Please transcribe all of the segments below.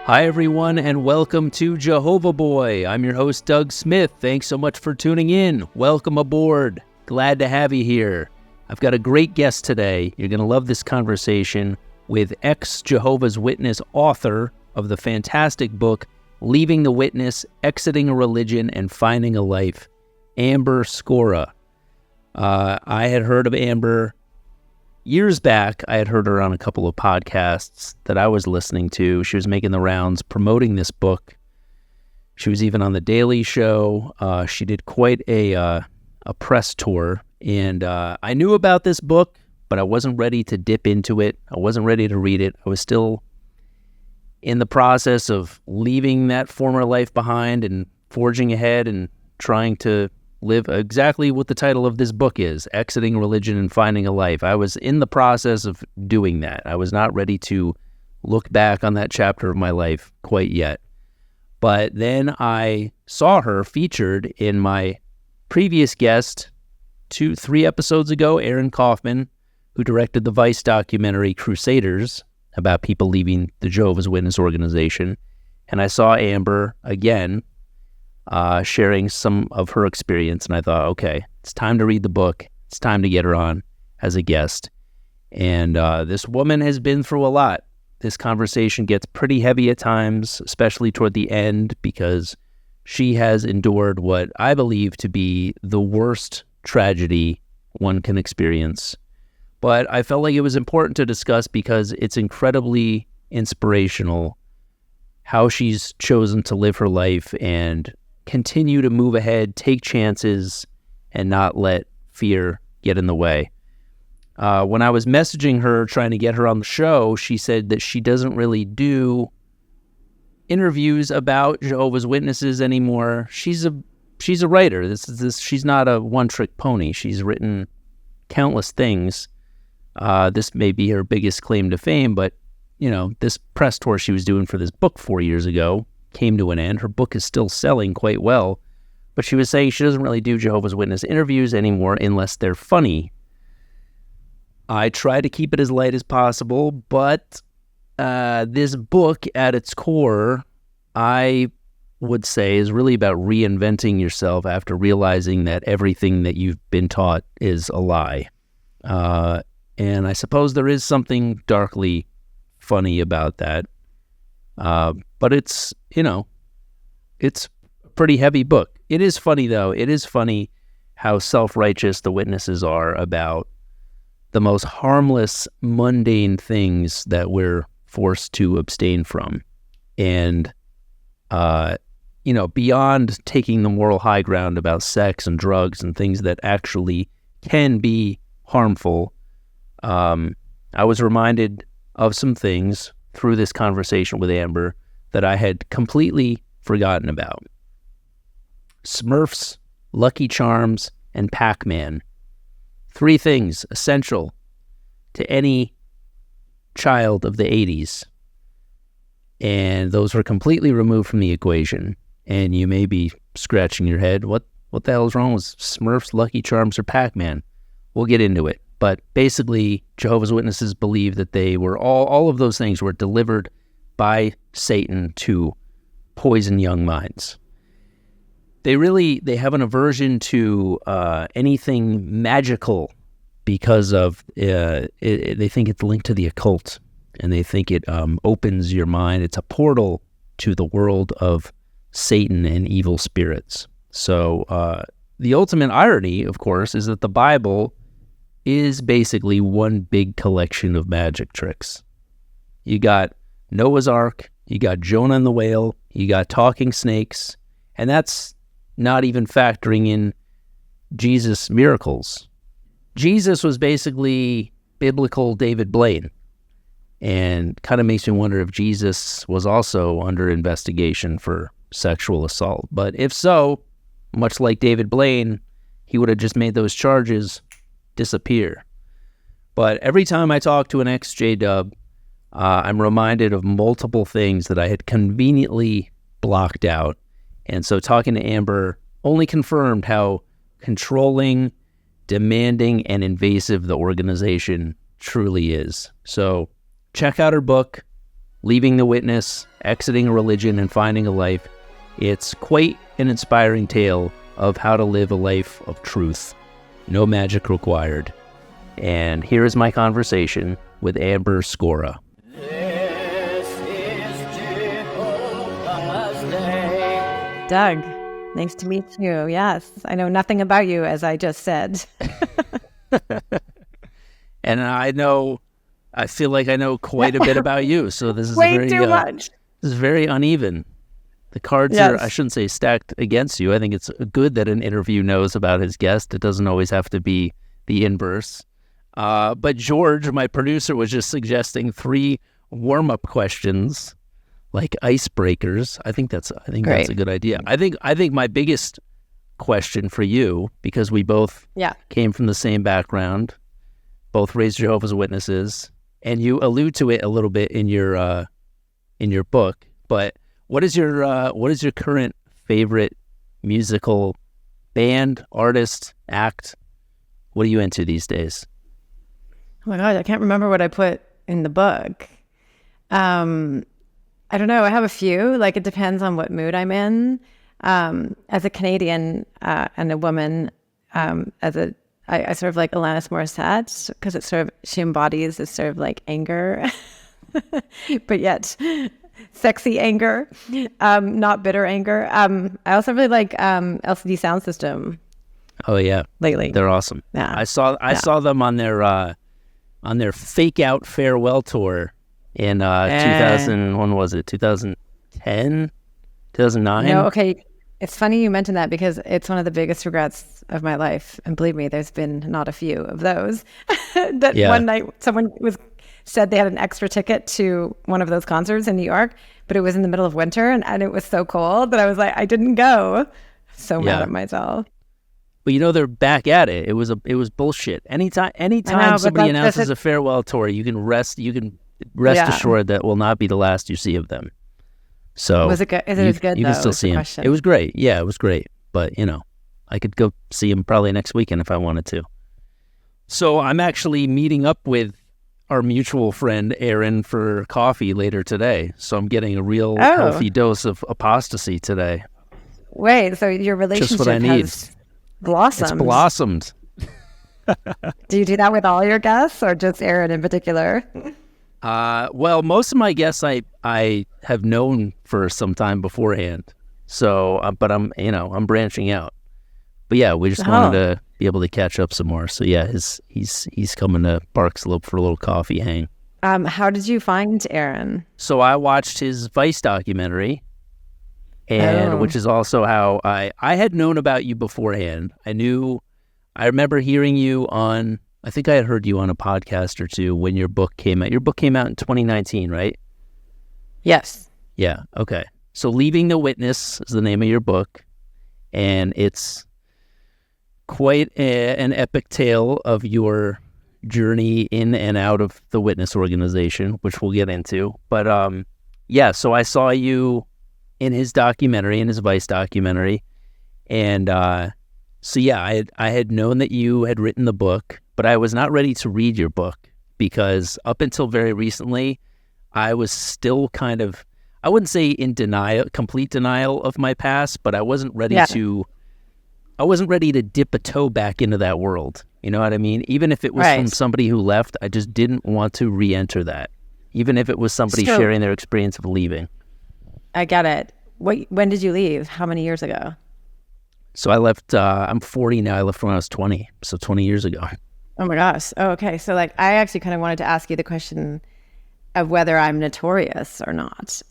Hi, everyone, and welcome to Jehovah Boy. I'm your host, Doug Smith. Thanks so much for tuning in. Welcome aboard. Glad to have you here. I've got a great guest today. You're going to love this conversation with ex-Jehovah's Witness author of the fantastic book, Leaving the Witness, Exiting a Religion, and Finding a Life, Amber Scorah. I had heard of Amber years back. I had heard her on a couple of podcasts that I was listening to. She was making the rounds promoting this book. She was even on The Daily Show. She did quite a press tour. And I knew about this book, but I wasn't ready to dip into it. I wasn't ready to read it. I was still in the process of leaving that former life behind and forging ahead and trying to live exactly what the title of this book is, Exiting Religion and Finding a Life. I was in the process of doing that. I was not ready to look back on that chapter of my life quite yet. But then I saw her featured in my previous guest 2-3 episodes ago, Aaron Kaufman, who directed the Vice documentary Crusaders about people leaving the Jehovah's Witness organization. And I saw Amber again sharing some of her experience, and I thought, okay, it's time to read the book. It's time to get her on as a guest. And this woman has been through a lot. This conversation gets pretty heavy at times, especially toward the end, because she has endured what I believe to be the worst tragedy one can experience. But I felt like it was important to discuss because it's incredibly inspirational how she's chosen to live her life and continue to move ahead, take chances, and not let fear get in the way. When I was messaging her, trying to get her on the show, she said that she doesn't really do interviews about Jehovah's Witnesses anymore. She's a writer. She's not a one-trick pony. She's written countless things. This may be her biggest claim to fame, but this press tour she was doing for this book 4 years ago came to an end. Her book is still selling quite well, but she was saying she doesn't really do Jehovah's Witness interviews anymore unless they're funny. I try to keep it as light as possible, but this book at its core, I would say, is really about reinventing yourself after realizing that everything that you've been taught is a lie. And I suppose there is something darkly funny about that. But it's a pretty heavy book. It is funny, though. It is funny how self-righteous the witnesses are about the most harmless, mundane things that we're forced to abstain from. And, beyond taking the moral high ground about sex and drugs and things that actually can be harmful, I was reminded of some things through this conversation with Amber that I had completely forgotten about. Smurfs, Lucky Charms, and Pac-Man. 3 things essential to any child of the 80s. And those were completely removed from the equation. And you may be scratching your head, what the hell is wrong with Smurfs, Lucky Charms, or Pac-Man? We'll get into it. But basically, Jehovah's Witnesses believe that they were all of those things were delivered by Satan to poison young minds. They have an aversion to anything magical because of they think it's linked to the occult, and they think it opens your mind. It's a portal to the world of Satan and evil spirits. So the ultimate irony, of course, is that the Bible is basically one big collection of magic tricks. You got Noah's Ark, you got Jonah and the whale, you got talking snakes, and that's not even factoring in Jesus' miracles. Jesus was basically biblical David Blaine, and kind of makes me wonder if Jesus was also under investigation for sexual assault. But if so, much like David Blaine, he would have just made those charges disappear. But every time I talk to an ex-J-Dub, I'm reminded of multiple things that I had conveniently blocked out. And so talking to Amber only confirmed how controlling, demanding, and invasive the organization truly is. So check out her book, leaving the witness, exiting a religion, and finding a life. It's quite an inspiring tale of how to live a life of truth. No magic required. And here is my conversation with Amber Scorah. This is Jehovah's Day. Doug, nice to meet you. Yes, I know nothing about you, as I just said. And I feel like I know quite a bit about you. So this is way too much. This is very uneven. The cards are, I shouldn't say stacked against you. I think it's good that an interview knows about his guest. It doesn't always have to be the inverse. But George, my producer, was just suggesting 3 warm-up questions, like icebreakers. I think that's a good idea. I think my biggest question for you, because we both came from the same background, both raised Jehovah's Witnesses, and you allude to it a little bit in your book. But what is your current favorite musical band, artist, act? What are you into these days? Oh my God, I can't remember what I put in the book. I don't know. I have a few. Like, it depends on what mood I'm in. As a Canadian and a woman, I sort of like Alanis Morissette, because she embodies this sort of like anger, but yet sexy anger, not bitter anger. I also really like LCD Sound System. Oh yeah, lately they're awesome. Yeah, I saw them on their fake out farewell tour in 2000. When was it? 2010, 2009. No, okay. It's funny you mentioned that, because it's one of the biggest regrets of my life, and believe me, there's been not a few of those. One night someone said they had an extra ticket to one of those concerts in New York, but it was in the middle of winter and it was so cold that I was like, I didn't go. So mad at myself. But they're back at it. It was bullshit. Anytime somebody announces a farewell tour, you can rest assured that will not be the last you see of them. So was it good? Is it as good? You though, can still see him. It was great. Yeah, it was great. But I could go see him probably next weekend if I wanted to. So I'm actually meeting up with our mutual friend Aaron for coffee later today. So I'm getting a real healthy dose of apostasy today. Wait, so your relationship Just what I need. has blossomed? It's blossomed. Do you do that with all your guests, or just Aaron in particular? Well, most of my guests I have known for some time beforehand. So, but I'm branching out. But yeah, we just wanted to be able to catch up some more. So yeah, he's coming to Park Slope for a little coffee hang. How did you find Aaron? So I watched his Vice documentary, and which is also how I had known about you beforehand. I remember hearing you on. I think I had heard you on a podcast or two when your book came out. Your book came out in 2019, right? Yes. Yeah. Okay. So Leaving the Witness is the name of your book, and it's quite an epic tale of your journey in and out of the Witness organization, which we'll get into. But so I saw you in his documentary, in his Vice documentary, and so yeah, I had known that you had written the book, but I was not ready to read your book because up until very recently, I was still kind of, I wouldn't say in denial, complete denial of my past, but I wasn't ready to dip a toe back into that world. You know what I mean? Even if it was from somebody who left, I just didn't want to re-enter that. Even if it was somebody sharing their experience of leaving. I get it. When did you leave? How many years ago? So I left, I'm 40 now. I left when I was 20. So 20 years ago. Oh my gosh. Oh, okay. So I actually kind of wanted to ask you the question of whether I'm notorious or not.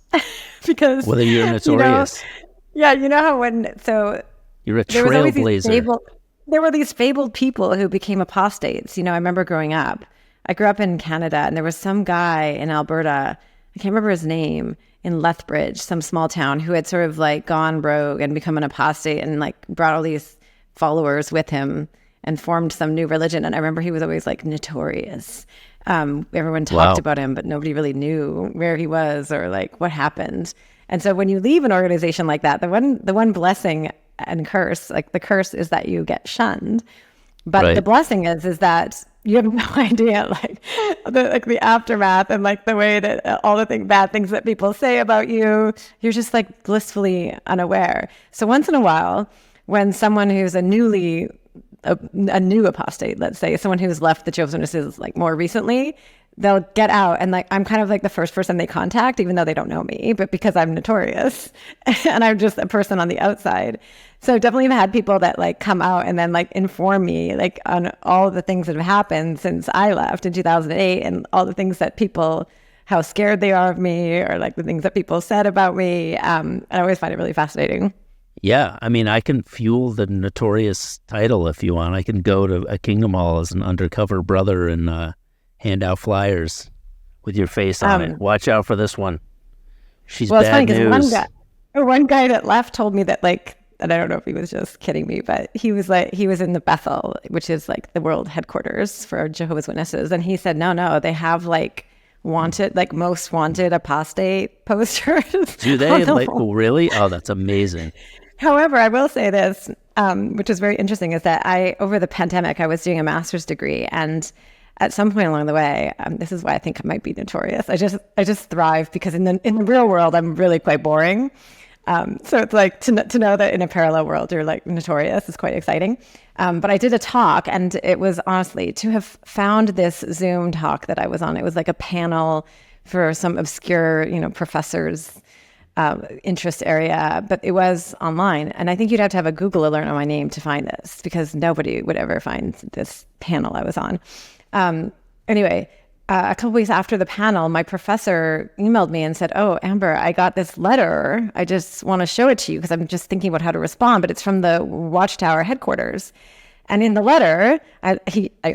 Because whether you're notorious. You know how you're a trailblazer. There were these fabled people who became apostates. I remember growing up. I grew up in Canada, and there was some guy in Alberta, I can't remember his name, in Lethbridge, some small town, who had sort of gone rogue and become an apostate and brought all these followers with him and formed some new religion. And I remember he was always notorious. Everyone talked about him, but nobody really knew where he was or what happened. And so when you leave an organization like that, the one blessing and curse, the curse is that you get shunned. But the blessing is that you have no idea, like the aftermath and like the way that all the bad things that people say about you, you're just like blissfully unaware. So once in a while, when someone who's a new apostate, let's say, someone who's left the Jehovah's Witnesses like more recently, they'll get out and like I'm kind of like the first person they contact, even though they don't know me, but because I'm notorious and I'm just a person on the outside. So definitely have had people that like come out and then like inform me like on all the things that have happened since I left in 2008 and all the things that people, how scared they are of me or like the things that people said about me. I always find it really fascinating. Yeah, I mean, I can fuel the notorious title if you want. I can go to a Kingdom Hall as an undercover brother and hand out flyers with your face on it. Watch out for this one. She's well, it's bad funny news. because one guy that left told me that like, and I don't know if he was just kidding me, but he was in the Bethel, which is like the world headquarters for Jehovah's Witnesses. And he said, no, they have like wanted, like most wanted apostate posters. Do they? Like, really? Oh, that's amazing. However, I will say this, which is very interesting, is that over the pandemic, I was doing a master's degree, and at some point along the way, this is why I think I might be notorious. I just thrive because in the real world, I'm really quite boring. So it's like to know that in a parallel world, you're like notorious is quite exciting. But I did a talk, and it was honestly to have found this Zoom talk that I was on. It was like a panel for some obscure, professor's interest area, but it was online. And I think you'd have to have a Google alert on my name to find this because nobody would ever find this panel I was on. Anyway, a couple weeks after the panel, my professor emailed me and said, "Oh, Amber, I got this letter. I just want to show it to you because I'm just thinking about how to respond, but it's from the Watchtower headquarters." And in the letter, I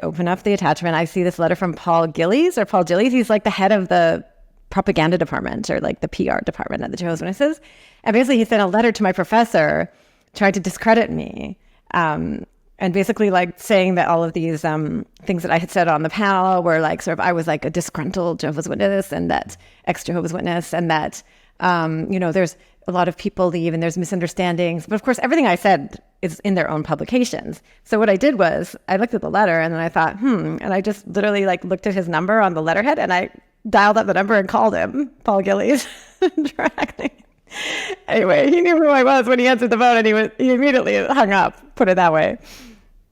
open up the attachment. I see this letter from Paul Gillies. He's like the head of the propaganda department or like the PR department at the Jehovah's Witnesses. And basically he sent a letter to my professor trying to discredit me. And basically like saying that all of these things that I had said on the panel were like sort of, I was like a disgruntled Jehovah's Witness and that ex-Jehovah's Witness and that, there's a lot of people leave and there's misunderstandings. But of course, everything I said is in their own publications. So what I did was I looked at the letter and then I thought, and I just literally like looked at his number on the letterhead and I dialed up the number and called him, Paul Gillies, directly. Anyway, he knew who I was when he answered the phone and he immediately hung up, put it that way.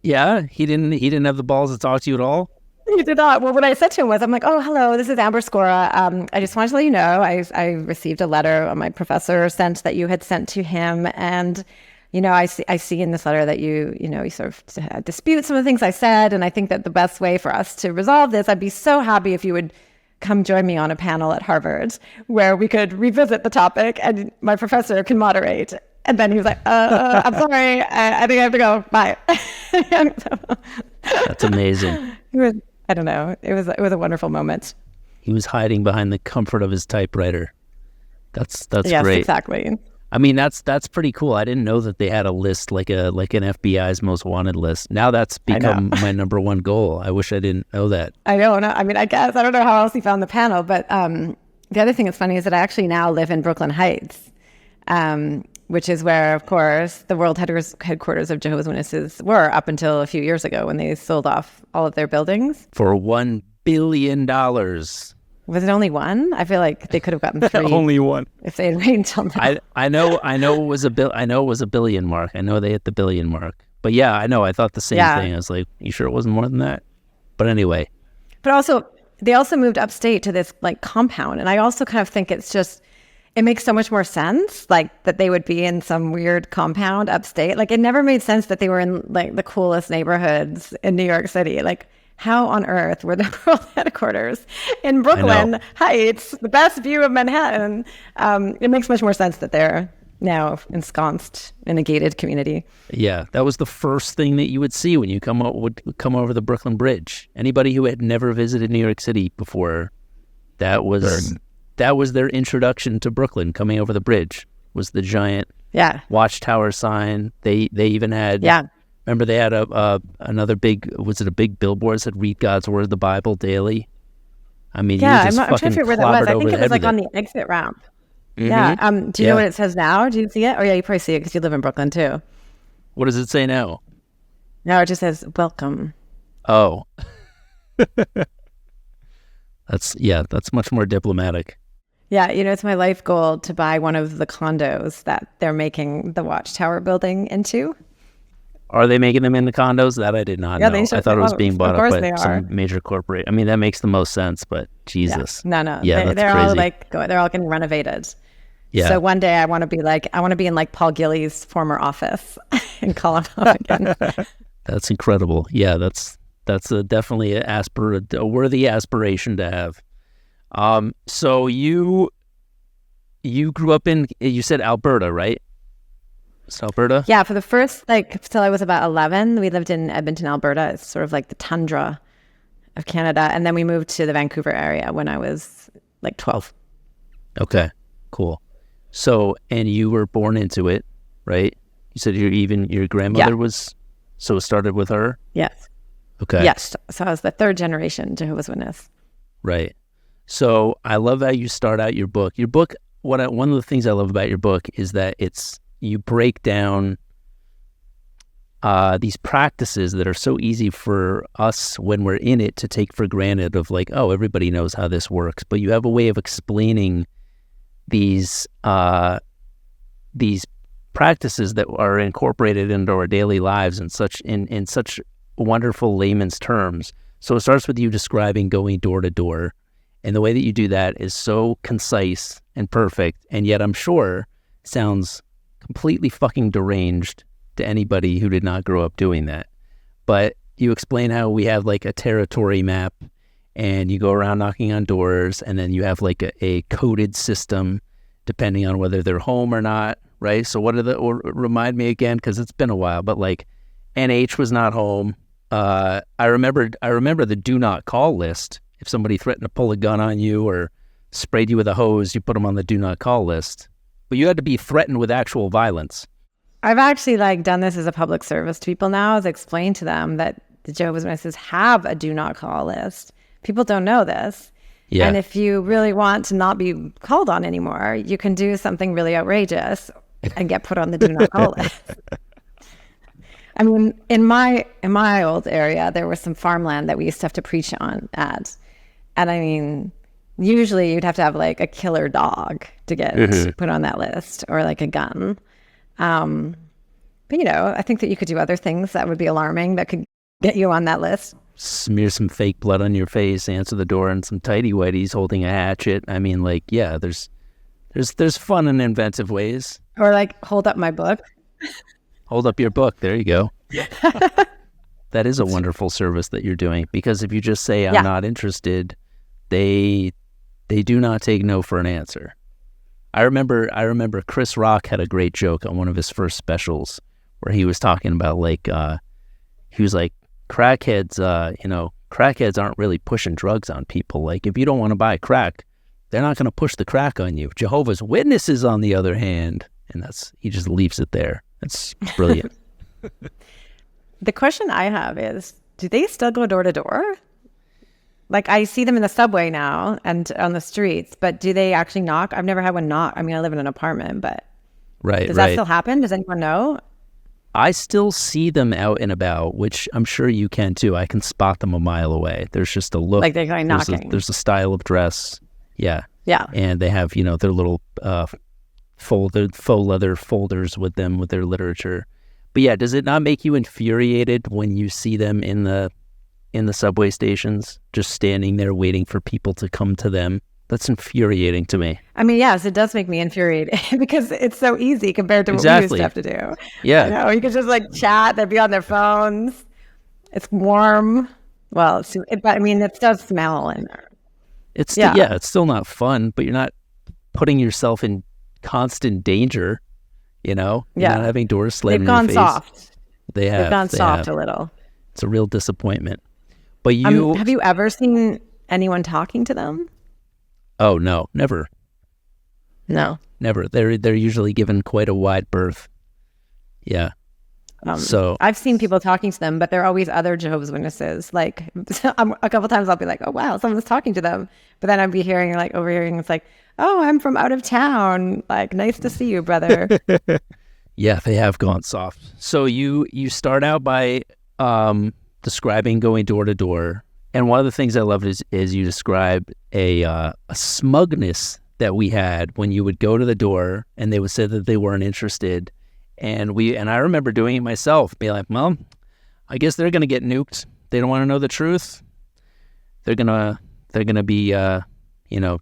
Yeah, he didn't have the balls to talk to you at all? He did not. Well, what I said to him was, I'm like, "Oh, hello, this is Amber Scorah. I just wanted to let you know, I received a letter my professor sent that you had sent to him. And, I see in this letter that you sort of dispute some of the things I said. And I think that the best way for us to resolve this, I'd be so happy if you would come join me on a panel at Harvard where we could revisit the topic and my professor can moderate." And then he was like, "I'm sorry, I think I have to go. Bye." That's amazing. I don't know. It was a wonderful moment. He was hiding behind the comfort of his typewriter. That's yes, great. Exactly. I mean, that's pretty cool. I didn't know that they had a list like an FBI's most wanted list. Now that's become my number one goal. I wish I didn't know that. I don't know. I mean, I guess I don't know how else he found the panel, but the other thing that's funny is that I actually now live in Brooklyn Heights, which is where, of course, the world headquarters of Jehovah's Witnesses were up until a few years ago when they sold off all of their buildings for $1 billion. Was it only one? I feel like they could have gotten 3. Only one. If they had waited until now. I know it was a billion mark. I know they hit the billion mark. But yeah, I know. I thought the same thing. I was like, you sure it wasn't more than that? But anyway. But also, they also moved upstate to this like compound, and I also kind of think it makes so much more sense, like that they would be in some weird compound upstate. Like it never made sense that they were in like the coolest neighborhoods in New York City. Like how on earth were the world headquarters in Brooklyn Heights, the best view of Manhattan? It makes much more sense that they're now ensconced in a gated community. Yeah, that was the first thing that you would see when you would come over the Brooklyn Bridge. Anybody who had never visited New York City before, that was their introduction to Brooklyn. Coming over the bridge was the giant Watchtower sign. They even had remember they had another big, was it a big billboard that said "Read God's Word, the Bible daily"? I mean, I'm trying to figure where that was. I think it was like on the exit ramp. Mm-hmm. Yeah. Do you know what it says now? Do you see it? Oh yeah, you probably see it because you live in Brooklyn too. What does it say now? No, it just says "Welcome." Oh. That's much more diplomatic. Yeah, it's my life goal to buy one of the condos that they're making the Watchtower building into. Are they making them into condos? That I did not know. I thought it was being bought up by some major corporate. I mean, that makes the most sense, but Jesus. Yeah. No. Yeah, they're crazy. all they're all getting renovated. Yeah. So one day I want to be in like Paul Gillies' former office and call it off again. That's incredible. Yeah, that's definitely a worthy aspiration to have. So you grew up in, you said Alberta, right? It's Alberta? Yeah, for the first, till I was about 11, we lived in Edmonton, Alberta. It's sort of like the tundra of Canada. And then we moved to the Vancouver area when I was like 12. Okay, cool. So, and you were born into it, right? You said your grandmother was, so it started with her? Yes. Okay. Yes. So I was the third generation Jehovah's Witness. Right. So I love how you start out your book. Your book, one of the things I love about your book is that you break down these practices that are so easy for us when we're in it to take for granted of like, oh, everybody knows how this works. But you have a way of explaining these practices that are incorporated into our daily lives in such wonderful layman's terms. So it starts with you describing going door to door. And the way that you do that is so concise and perfect. And yet I'm sure sounds completely fucking deranged to anybody who did not grow up doing that. But you explain how we have like a territory map and you go around knocking on doors and then you have like a coded system depending on whether they're home or not, right? So remind me again, because it's been a while, but like NH was not home. I remember the do not call list. If somebody threatened to pull a gun on you or sprayed you with a hose, you put them on the do not call list. But you had to be threatened with actual violence. I've actually done this as a public service to people now, is explain to them that the Jehovah's Witnesses have a do not call list. People don't know this. Yeah. And if you really want to not be called on anymore, you can do something really outrageous and get put on the do not call list. I mean, in my old area, there was some farmland that we used to have to preach on at. And I mean, usually you'd have to have like a killer dog to get put on that list, or like a gun. But I think that you could do other things that would be alarming that could get you on that list. Smear some fake blood on your face, answer the door in some tighty whities holding a hatchet. I mean, like, yeah, there's fun and inventive ways. Or like hold up my book. Hold up your book. There you go. That is a wonderful service that you're doing, because if you just say I'm not interested, they do not take no for an answer. I remember Chris Rock had a great joke on one of his first specials where he was talking about like he was like, crackheads aren't really pushing drugs on people. Like if you don't want to buy crack, they're not going to push the crack on you. Jehovah's Witnesses, on the other hand, and he just leaves it there. That's brilliant. The question I have is, do they still go door to door? Like I see them in the subway now and on the streets, but do they actually knock? I've never had one knock. I mean, I live in an apartment, but does that still happen? Does anyone know? I still see them out and about, which I'm sure you can too. I can spot them a mile away. There's just a look. Like they're kind of knocking. There's a style of dress. Yeah. Yeah. And they have, their little faux leather folders with them with their literature. But yeah, does it not make you infuriated when you see them in the subway stations, just standing there waiting for people to come to them? That's infuriating to me. I mean, yes, it does make me infuriated because it's so easy compared to what we used to have to do. Yeah. You could just like chat, they'd be on their phones. It's warm. Well, but I mean, it does smell in there. It's still not fun, but you're not putting yourself in constant danger, You're not having doors slammed in your face. They've gone soft. They've gone soft a little. It's a real disappointment. But have you ever seen anyone talking to them? Oh no, never. No, never. They're usually given quite a wide berth. Yeah. So I've seen people talking to them, but there are always other Jehovah's Witnesses. Like a couple times I'll be like, oh wow, someone's talking to them. But then I'd be overhearing it's like, oh, I'm from out of town. Like, nice to see you, brother. Yeah, they have gone soft. So you start out by describing going door to door. And one of the things I loved is you described a smugness that we had when you would go to the door and they would say that they weren't interested. And I remember doing it myself, being like, well, I guess they're going to get nuked. They don't want to know the truth. They're going to be,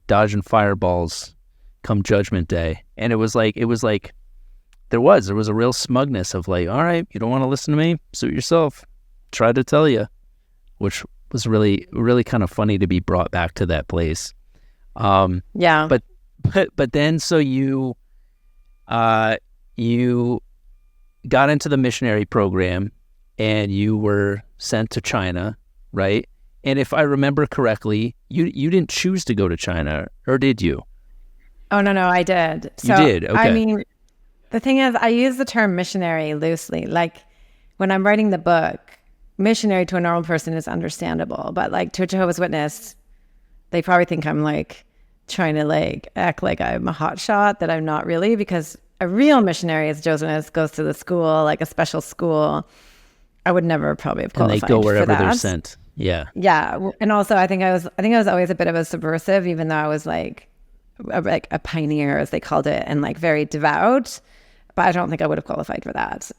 dodging fireballs come Judgment Day. And it was like, there was a real smugness of like, all right, you don't want to listen to me, suit yourself. Try to tell you, which was really, really kind of funny to be brought back to that place. Yeah. But then, so you got into the missionary program and you were sent to China, right? And if I remember correctly, you didn't choose to go to China, or did you? Oh, no, I did. You did? Okay. I mean, the thing is, I use the term missionary loosely. Like when I'm writing the book, missionary to a normal person is understandable, but like to a Jehovah's Witness, they probably think I'm like trying to like act like I'm a hotshot, that I'm not really, because a real missionary as Jehovah's Witness goes to the school, like a special school. I would never probably have qualified and they go wherever for that. they're sent. Yeah. Yeah. And also I think I was always a bit of a subversive, even though I was like a pioneer, as they called it, and like very devout. But I don't think I would have qualified for that.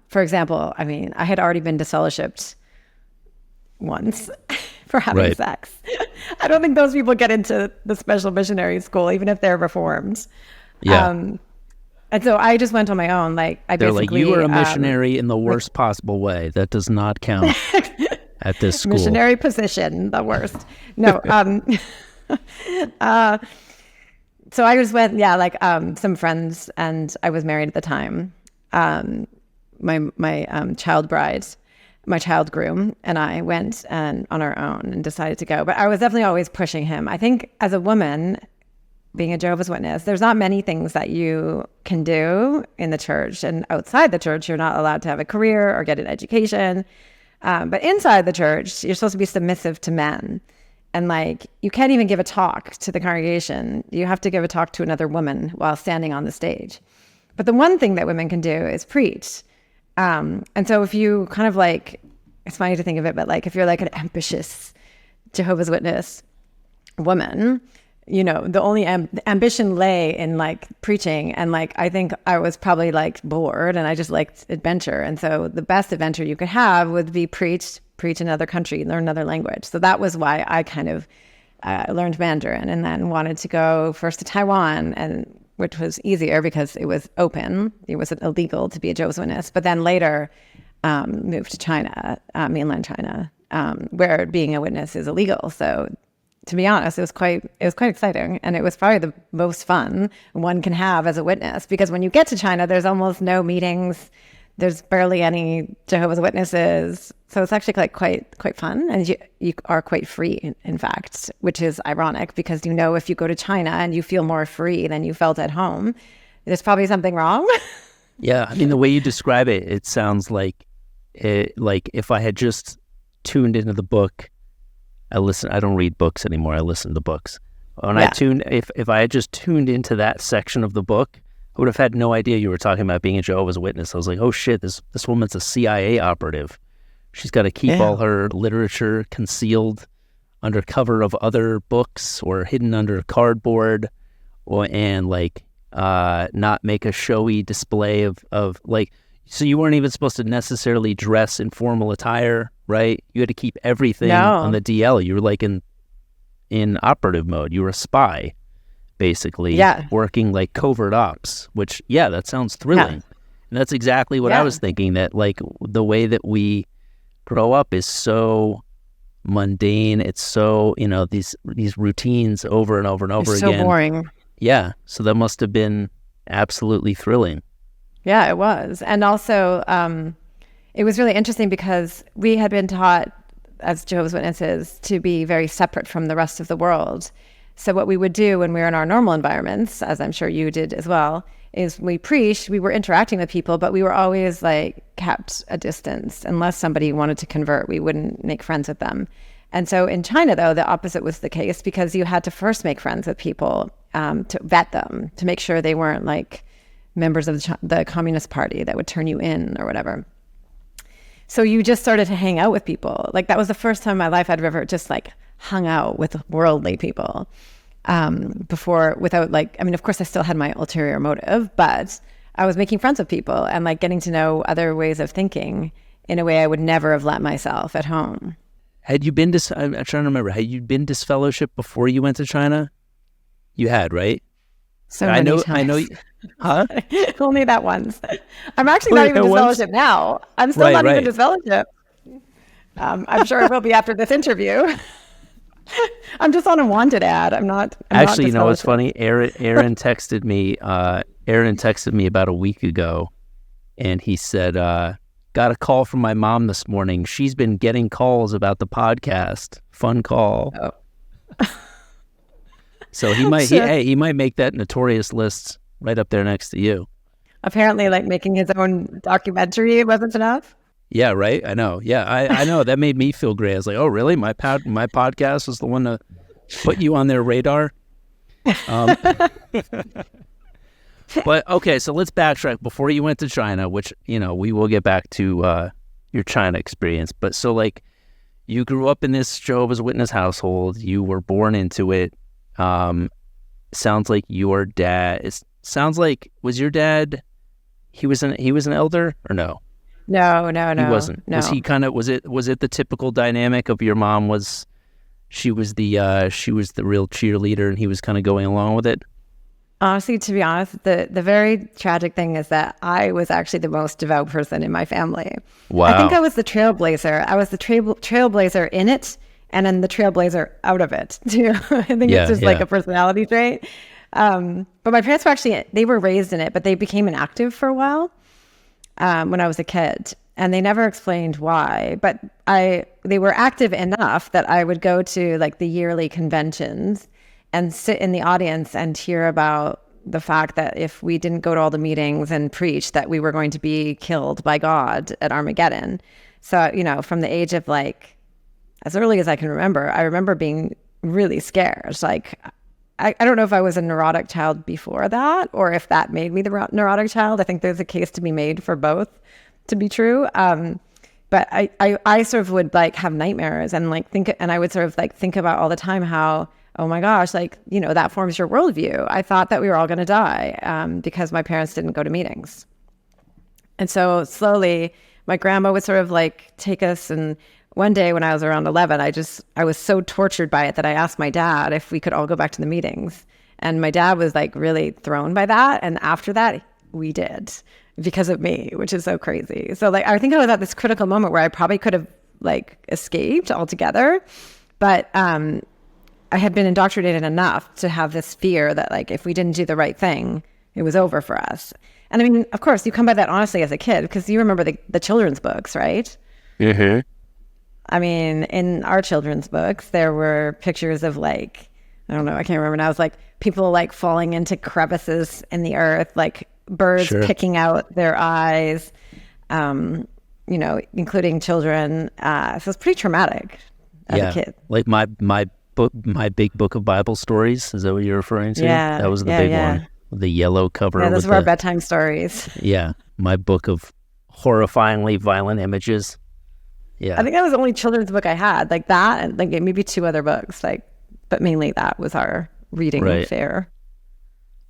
For example, I mean, I had already been disfellowshipped once for having sex. I don't think those people get into the special missionary school, even if they're reformed. Yeah. And so I just went on my own. Like they're like, you were a missionary in the worst possible way. That does not count at this school. Missionary position, the worst. No. So I just went, some friends, and I was married at the time. My child bride, my child groom, and I went on our own and decided to go. But I was definitely always pushing him. I think as a woman, being a Jehovah's Witness, there's not many things that you can do in the church, and outside the church, you're not allowed to have a career or get an education. But inside the church, you're supposed to be submissive to men. And like, you can't even give a talk to the congregation. You have to give a talk to another woman while standing on the stage. But the one thing that women can do is preach. And so if you kind of like, it's funny to think of it, but like if you're like an ambitious Jehovah's Witness woman, you know, the only ambition lay in like preaching. And like, I think I was probably like bored and I just liked adventure. And so the best adventure you could have would be preach in another country, learn another language. So that was why I kind of learned Mandarin, and then wanted to go first to Taiwan, and which was easier because it was open. It wasn't illegal to be a Jehovah's Witness. But then later moved to China, Mainland China, where being a witness is illegal. So to be honest, it was quite exciting, and it was probably the most fun one can have as a witness, because when you get to China, there's almost no meetings. There's barely any Jehovah's Witnesses. So it's actually like quite fun. And you are quite free, in fact, which is ironic, because, you know, if you go to China and you feel more free than you felt at home, there's probably something wrong. Yeah. I mean, the way you describe it, it sounds like if I had just tuned into the book, I don't read books anymore. I listen to books. If I had just tuned into that section of the book, I would have had no idea you were talking about being a Jehovah's Witness. I was like, oh shit, this woman's a CIA operative. She's got to keep all her literature concealed under cover of other books or hidden under cardboard, and not make a showy display of like. So you weren't even supposed to necessarily dress in formal attire, right? You had to keep everything on the DL. You were like in operative mode. You were a spy, basically, working like covert ops, which, that sounds thrilling. And that's exactly what I was thinking, that like the way that we grow up is so mundane. It's so, these routines over and over and over again. So boring. Yeah. So that must have been absolutely thrilling. Yeah, it was. And also, it was really interesting because we had been taught as Jehovah's Witnesses to be very separate from the rest of the world. So what we would do when we were in our normal environments, as I'm sure you did as well, is we preached, we were interacting with people, but we were always like kept a distance. Unless somebody wanted to convert, we wouldn't make friends with them. And so in China, though, the opposite was the case, because you had to first make friends with people, to vet them, to make sure they weren't like members of the Communist Party that would turn you in or whatever. So you just started to hang out with people. Like that was the first time in my life I'd ever just like hung out with worldly people. Before, without like, I mean, of course I still had my ulterior motive, but I was making friends with people and like getting to know other ways of thinking in a way I would never have let myself at home. Had you been to, I'm trying to remember, had you been Disfellowship before you went to China? You had, right? So many times. I know, huh? Only that once. I'm actually not even Disfellowship now. I'm still not even Disfellowship. I'm sure it will be after this interview. I'm just on a wanted ad. I'm not actually, you know what's funny? Aaron texted me. Aaron texted me about a week ago, and he said, "Got a call from my mom this morning. She's been getting calls about the podcast. Fun call." Oh. So he might, he might make that notorious list right up there next to you. Apparently, like making his own documentary wasn't enough. Yeah, right. I know. Yeah, I know. That made me feel great. I was like, oh, really? My podcast was the one to put you on their radar. But okay, so let's backtrack before you went to China, which, you know, we will get back to your China experience. But so like you grew up in this Jehovah's Witness household. You were born into it. Sounds like your dad. Sounds like, was your dad? He was an elder or no? No. He wasn't. No. Was he kind of? Was it the typical dynamic of your mom was? She was the real cheerleader, and he was kind of going along with it. Honestly, to be honest, the very tragic thing is that I was actually the most devout person in my family. Wow. I think I was the trailblazer. I was the trailblazer in it, and then the trailblazer out of it too. I think it's just like a personality trait. But my parents they were raised in it, but they became inactive for a while when I was a kid, and they never explained why. But they were active enough that I would go to like the yearly conventions and sit in the audience and hear about the fact that if we didn't go to all the meetings and preach, that we were going to be killed by God at Armageddon. So, you know, from the age of like, as early as I can remember, I remember being really scared. Like, I don't know if I was a neurotic child before that or if that made me the neurotic child. I think there's a case to be made for both to be true. But I sort of would like have nightmares and like I would sort of like think about all the time how, oh my gosh, like, you know, that forms your worldview. I thought that we were all going to die because my parents didn't go to meetings. And so slowly my grandma would sort of like take us, and one day when I was around 11, I was so tortured by it that I asked my dad if we could all go back to the meetings. And my dad was like really thrown by that. And after that, we did because of me, which is so crazy. So like, I think I was at this critical moment where I probably could have like escaped altogether. But I had been indoctrinated enough to have this fear that like, if we didn't do the right thing, it was over for us. And I mean, of course, you come by that honestly as a kid because you remember the children's books, right? Mm-hmm. I mean, in our children's books, there were pictures of like, I don't know, I can't remember now. It was like people like falling into crevices in the earth, like birds picking out their eyes, you know, including children. So it's pretty traumatic as a kid. Like my big book of Bible stories. Is that what you're referring to? Yeah. That was the big one. The yellow cover. Yeah, those were our bedtime stories. Yeah. My book of horrifyingly violent images. Yeah. I think that was the only children's book I had, like that, and like maybe 2 other books, like, but mainly that was our reading fare.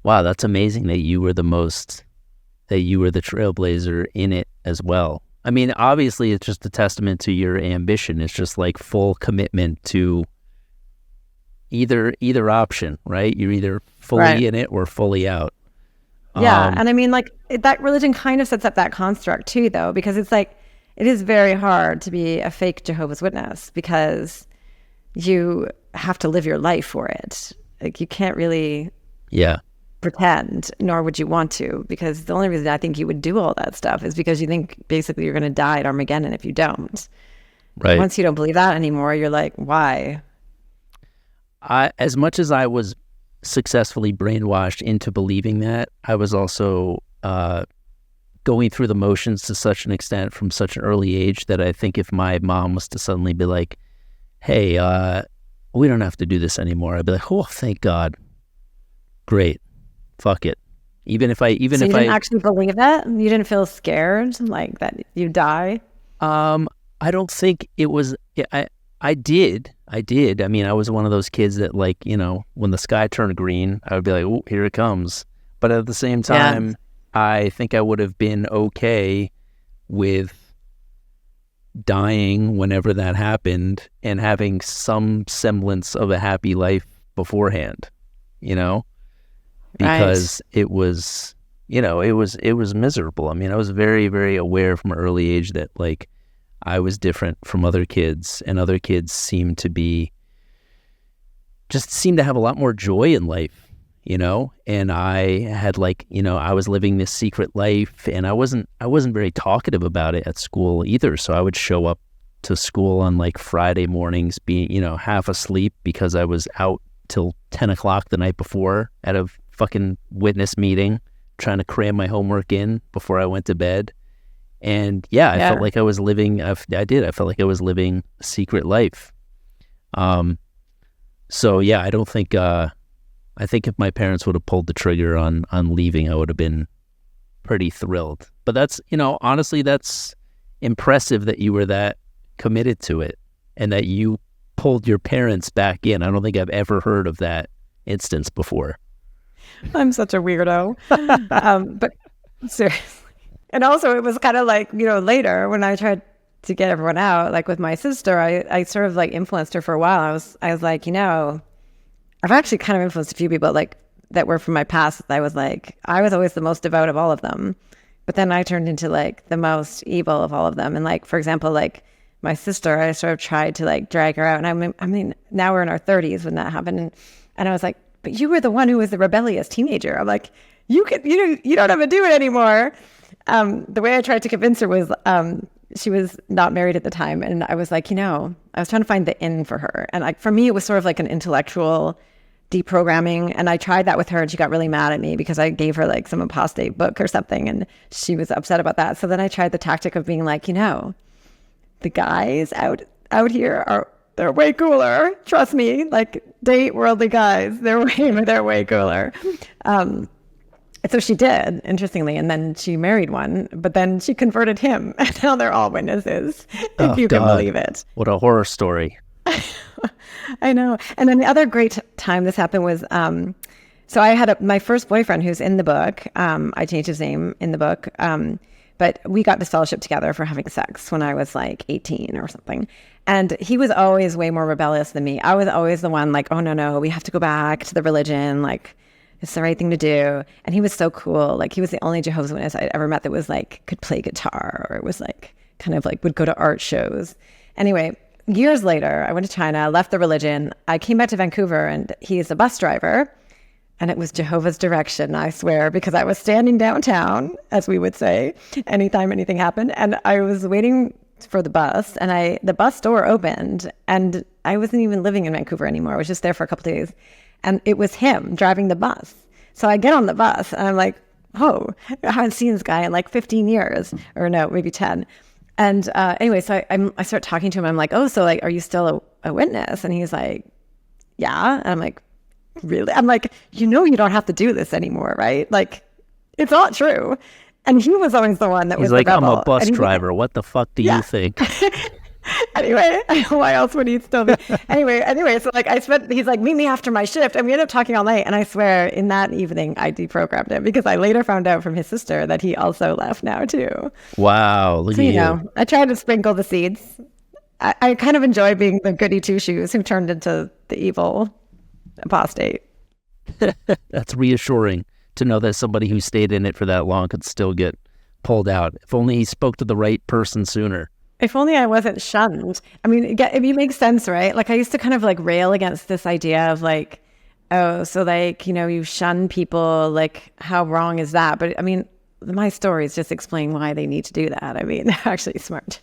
Wow, that's amazing that you were the trailblazer in it as well. I mean, obviously, it's just a testament to your ambition. It's just like full commitment to either option, right? You're either fully in it or fully out. Yeah, and I mean, like that religion kind of sets up that construct too, though, because it's like, it is very hard to be a fake Jehovah's Witness because you have to live your life for it. Like you can't really pretend, nor would you want to, because the only reason I think you would do all that stuff is because you think basically you're going to die at Armageddon if you don't. Right. Once you don't believe that anymore, you're like, why? As much as I was successfully brainwashed into believing that, I was also going through the motions to such an extent from such an early age that I think if my mom was to suddenly be like, hey, we don't have to do this anymore, I'd be like, oh, thank God. Great. Fuck it. So you didn't actually believe that? You didn't feel scared like that you'd die? I don't think it was. I did. I mean, I was one of those kids that, like, you know, when the sky turned green, I would be like, "Oh, here it comes." But at the same time, I think I would have been okay with dying whenever that happened and having some semblance of a happy life beforehand, you know, because it was, you know, it was miserable. I mean, I was very, very aware from an early age that, like, I was different from other kids, and other kids seemed to have a lot more joy in life, you know, and I had, like, you know, I was living this secret life, and I wasn't very talkative about it at school either. So I would show up to school on, like, Friday mornings being, you know, half asleep because I was out till 10 o'clock the night before at a fucking witness meeting trying to cram my homework in before I went to bed. And I felt like I was living, I felt like I was living a secret life. So yeah, I don't think, I think if my parents would have pulled the trigger on leaving, I would have been pretty thrilled. But that's, you know, honestly, that's impressive that you were that committed to it and that you pulled your parents back in. I don't think I've ever heard of that instance before. I'm such a weirdo. But seriously. And also it was kind of like, you know, later when I tried to get everyone out, like with my sister, I sort of like influenced her for a while. I was like, you know, I've actually kind of influenced a few people like that were from my past. I was always the most devout of all of them. But then I turned into like the most evil of all of them. And like, for example, like my sister, I sort of tried to like drag her out. And I mean, now we're in our 30s when that happened. And I was like, but you were the one who was the rebellious teenager. I'm like, you don't have to do it anymore. The way I tried to convince her was, she was not married at the time. And I was like, you know, I was trying to find the in for her. And for me, it was sort of like an intellectual deprogramming. And I tried that with her and she got really mad at me because I gave her like some apostate book or something. And she was upset about that. So then I tried the tactic of being like, you know, the guys out here they're way cooler. Trust me, like date worldly guys. They're way cooler. So she did, interestingly, and then she married one, but then she converted him, and now they're all witnesses, if you can believe it. What a horror story. I know. And then the other great time this happened was, so I had my first boyfriend who's in the book. I changed his name in the book, but we got disfellowshipped together for having sex when I was like 18 or something. And he was always way more rebellious than me. I was always the one like, oh, no, we have to go back to the religion, like, it's the right thing to do. And he was so cool. Like he was the only Jehovah's Witness I'd ever met that was like, could play guitar or was like, kind of like would go to art shows. Anyway, years later, I went to China, left the religion. I came back to Vancouver and he's a bus driver. And it was Jehovah's direction, I swear, because I was standing downtown, as we would say, anytime anything happened. And I was waiting for the bus and the bus door opened and I wasn't even living in Vancouver anymore. I was just there for a couple of days. And it was him driving the bus. So I get on the bus and I'm like, oh, I haven't seen this guy in like 15 years or no, maybe 10. And anyway, so I start talking to him. I'm like, oh, so like, are you still a witness? And he's like, yeah. And I'm like, really? I'm like, you know, you don't have to do this anymore, right? Like, it's not true. And he was always the one that was like, the rebel. I'm a bus driver. What the fuck do you think? Anyway, why else would he still be? Anyway, so like he's like, meet me after my shift. And we ended up talking all night. And I swear in that evening, I deprogrammed him because I later found out from his sister that he also left now too. Wow. Look at you. Know, I tried to sprinkle the seeds. I kind of enjoy being the goody two shoes who turned into the evil apostate. That's reassuring to know that somebody who stayed in it for that long could still get pulled out. If only he spoke to the right person sooner. If only I wasn't shunned. I mean, it makes sense, right? Like I used to kind of like rail against this idea of like, oh, so like, you know, you shun people, like how wrong is that? But I mean, my stories just explain why they need to do that. I mean, they're actually smart.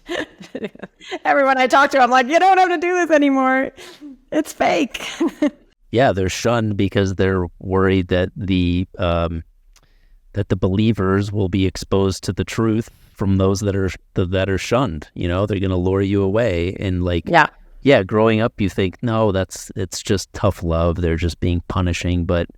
Everyone I talk to, I'm like, you don't have to do this anymore. It's fake. Yeah, they're shunned because they're worried that the believers will be exposed to the truth from those that are shunned. You know, they're going to lure you away. And like, yeah, growing up, you think, no, it's just tough love. They're just being punishing. But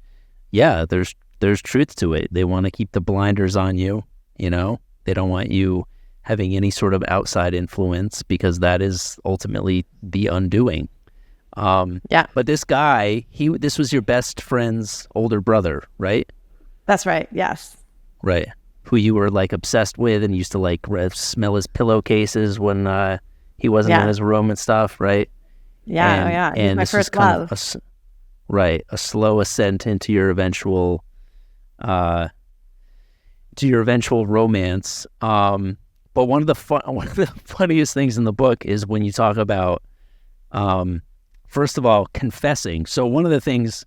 yeah, there's truth to it. They want to keep the blinders on you. You know, they don't want you having any sort of outside influence, because that is ultimately the undoing. But this guy, this was your best friend's older brother, right? That's right. Yes. Right. Who you were like obsessed with and used to like smell his pillowcases when he wasn't in his room and stuff, right? Yeah. And my this first was kind love. of a slow ascent into your eventual romance. But one of the funniest things in the book is when you talk about first of all, confessing. So one of the things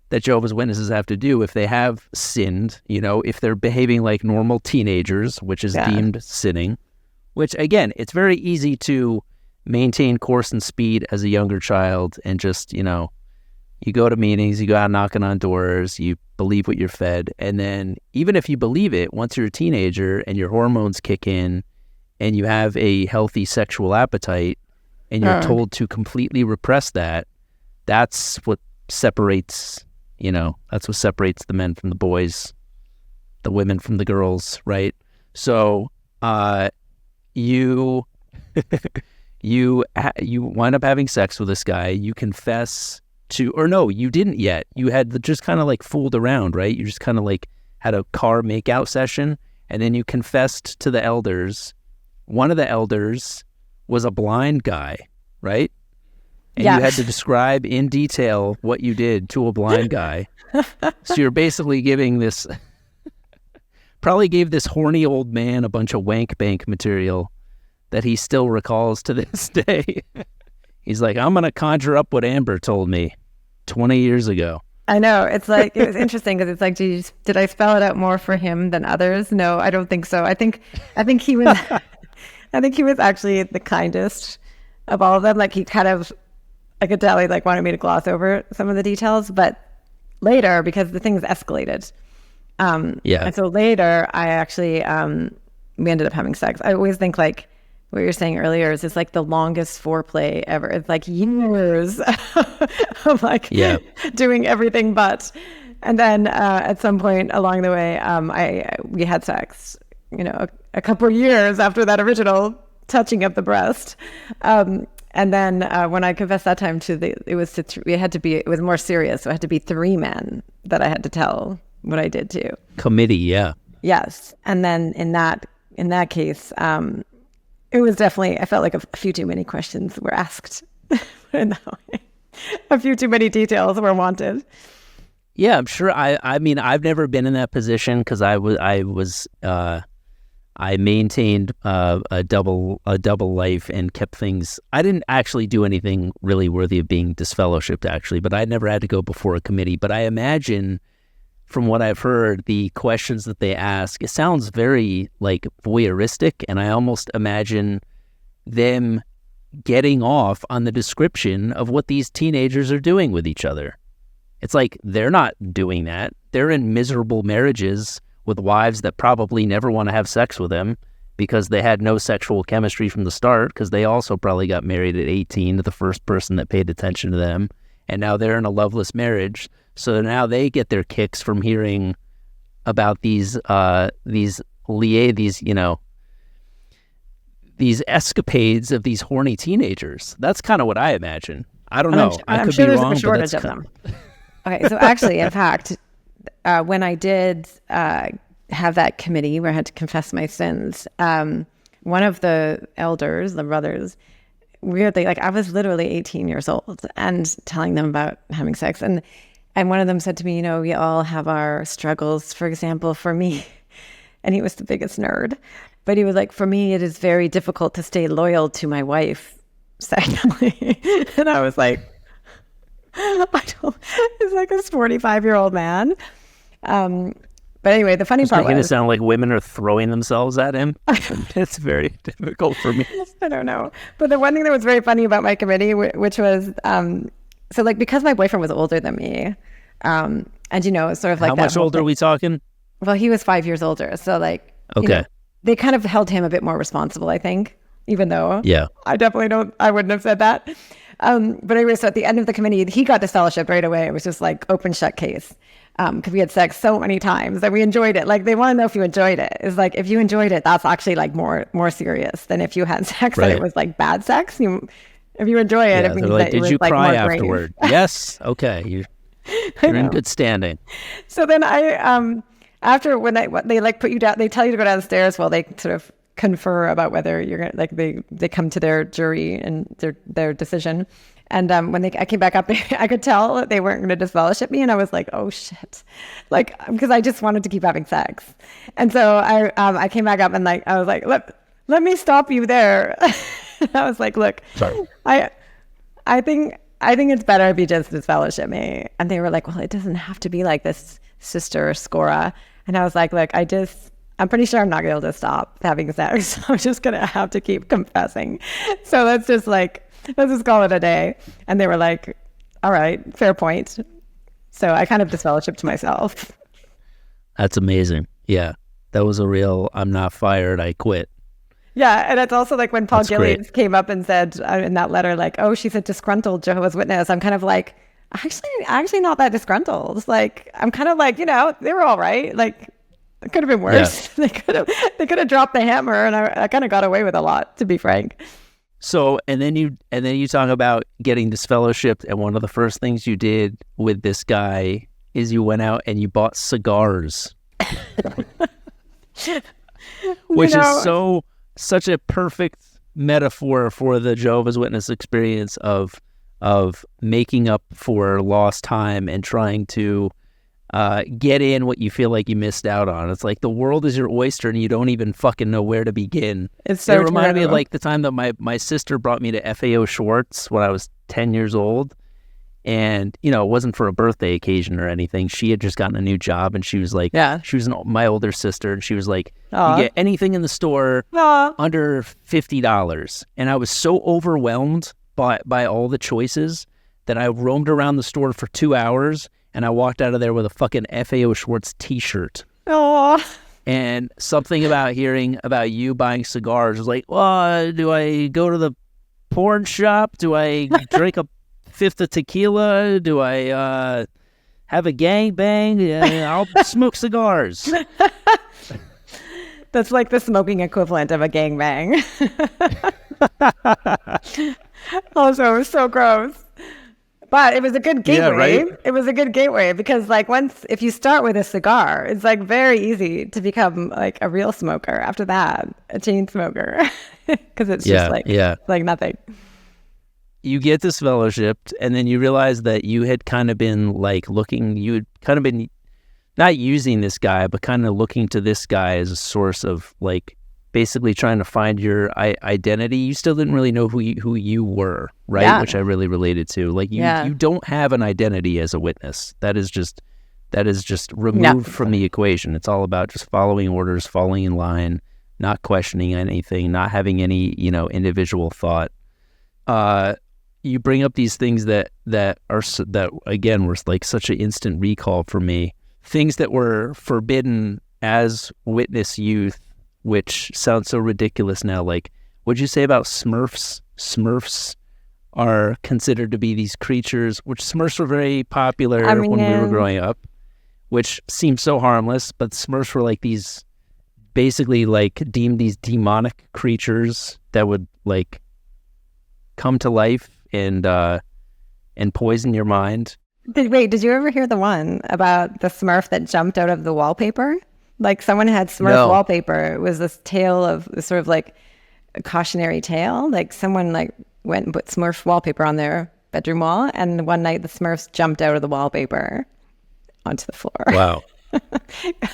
that Jehovah's Witnesses have to do if they have sinned, if they're behaving like normal teenagers, which is deemed sinning, which again, it's very easy to maintain course and speed as a younger child and just, you go to meetings, you go out knocking on doors, you believe what you're fed. And then even if you believe it, once you're a teenager and your hormones kick in and you have a healthy sexual appetite, and you're told to completely repress that, that's what separates, the men from the boys, the women from the girls, right? So you wind up having sex with this guy, you confess to, or no, you didn't yet. You had just kind of like fooled around, right? You just kind of like had a car makeout session, and then you confessed to the elders. One of the elders was a blind guy, right? And you had to describe in detail what you did to a blind guy. So you're basically probably gave this horny old man a bunch of wank bank material that he still recalls to this day. He's like, I'm going to conjure up what Amber told me 20 years ago. I know. It's like, it was interesting because it's like, did I spell it out more for him than others? No, I don't think so. I think he was, I think he was actually the kindest of all of them. Like he kind of, I could tell he like wanted me to gloss over some of the details, but later, because the things escalated. And so later I actually, we ended up having sex. I always think like what you're saying earlier is it's like the longest foreplay ever. It's like years of like doing everything but. And then at some point along the way, we had sex, a couple of years after that original touching of the breast. And then when I confessed that time it was more serious. So it had to be 3 men that I had to tell what I did to. Committee, yeah. Yes. And then in that case, it was definitely, I felt like a few too many questions were asked. In that way. A few too many details were wanted. Yeah, I'm sure. I mean, I've never been in that position because I maintained a double life and kept things. I didn't actually do anything really worthy of being disfellowshipped, actually, but I never had to go before a committee. But I imagine, from what I've heard, the questions that they ask, it sounds very like voyeuristic, and I almost imagine them getting off on the description of what these teenagers are doing with each other. It's like they're not doing that. They're in miserable marriages with wives that probably never want to have sex with them because they had no sexual chemistry from the start, because they also probably got married at 18 to the first person that paid attention to them, and now they're in a loveless marriage. So now they get their kicks from hearing about these escapades of these horny teenagers. That's kind of what I imagine. I don't know. I could be wrong, there's a shortage of them. Okay, so actually, in fact, when I did have that committee where I had to confess my sins, one of the elders, the brothers, weirdly, like I was literally 18 years old and telling them about having sex. And one of them said to me, we all have our struggles. For example, for me, and he was the biggest nerd, but he was like, for me, it is very difficult to stay loyal to my wife sexually. And I was like, it's like a 45-year-old man. But anyway, the funny part was... It's making it sound like women are throwing themselves at him. It's very difficult for me. I don't know. But the one thing that was very funny about my committee, which was... so like, because my boyfriend was older than me, and sort of like... How much older are we talking? Well, he was 5 years older. So like... Okay. They kind of held him a bit more responsible, I think, even though... Yeah. I wouldn't have said that. But anyway, so at the end of the committee, he got disfellowshipped right away. It was just like open shut case. because we had sex so many times that we enjoyed it. Like they want to know if you enjoyed it. It's like if you enjoyed it, that's actually like more serious than if you had sex and it was like bad sex. If you enjoy it, it means like, that did it was you like cry more grave. afterward? Yes. Okay. You're in good standing. So then after when they like put you down, they tell you to go downstairs while they sort of confer about whether you're gonna like they come to their jury and their decision. And when I came back up, I could tell that they weren't going to disfellowship me, and I was like, oh shit, like because I just wanted to keep having sex. And so I came back up and like I was like, let me stop you there. I was like, look, sorry, I think it's better if you just disfellowship me. And they were like, well, it doesn't have to be like this, Sister Scorah. And I was like, look, I'm pretty sure I'm not going to be able to stop having sex. So I'm just going to have to keep confessing. So let's just call it a day. And they were like, all right, fair point. So I kind of disfellowshipped myself. That's amazing. Yeah. That was a real, I'm not fired, I quit. Yeah, and it's also like when Paul Gillies came up and said in that letter, like, oh, she's a disgruntled Jehovah's Witness. I'm kind of like, actually not that disgruntled. It's like, I'm kind of like, they were all right. Like, it could have been worse. Yeah. They could have dropped the hammer, and I kind of got away with a lot, to be frank. So, and then you talk about getting disfellowshipped, and one of the first things you did with this guy is you went out and you bought cigars, which is such a perfect metaphor for the Jehovah's Witness experience of making up for lost time and trying to get in what you feel like you missed out on. It's like the world is your oyster and you don't even fucking know where to begin. It reminded me of like the time that my sister brought me to FAO Schwartz when I was 10 years old. And, it wasn't for a birthday occasion or anything. She had just gotten a new job, and she was like, she was my older sister, and she was like, you get anything in the store under $50. And I was so overwhelmed by all the choices that I roamed around the store for 2 hours, and I walked out of there with a fucking FAO Schwartz t-shirt. And something about hearing about you buying cigars was like, well, do I go to the porn shop? Do I drink a fifth of tequila? Do I have a gangbang? Yeah, I'll smoke cigars. That's like the smoking equivalent of a gangbang. Also, it was so gross. But it was a good gateway. Yeah, right? It was a good gateway because like if you start with a cigar, it's like very easy to become like a real smoker after that, a chain smoker. Because it's just like nothing. You get disfellowshipped, and then you realize that you had kind of been like you had kind of been not using this guy, but kind of looking to this guy as a source of like basically trying to find your identity. You still didn't really know who you were, right? Yeah. Which I really related to. Like you don't have an identity as a witness. That is just removed from the equation. It's all about just following orders, falling in line, not questioning anything, not having any, individual thought. You bring up these things that again were like such an instant recall for me. Things that were forbidden as witness youth, which sounds so ridiculous now. Like, what'd you say about Smurfs? Smurfs are considered to be these creatures, which Smurfs were very popular when we were growing up, which seemed so harmless, but Smurfs were like these, basically like deemed these demonic creatures that would like come to life and poison your mind. Did you ever hear the one about the Smurf that jumped out of the wallpaper? Like someone had Smurf wallpaper. It was this tale of sort of like a cautionary tale. Like someone like went and put Smurf wallpaper on their bedroom wall, and one night the Smurfs jumped out of the wallpaper onto the floor. Wow.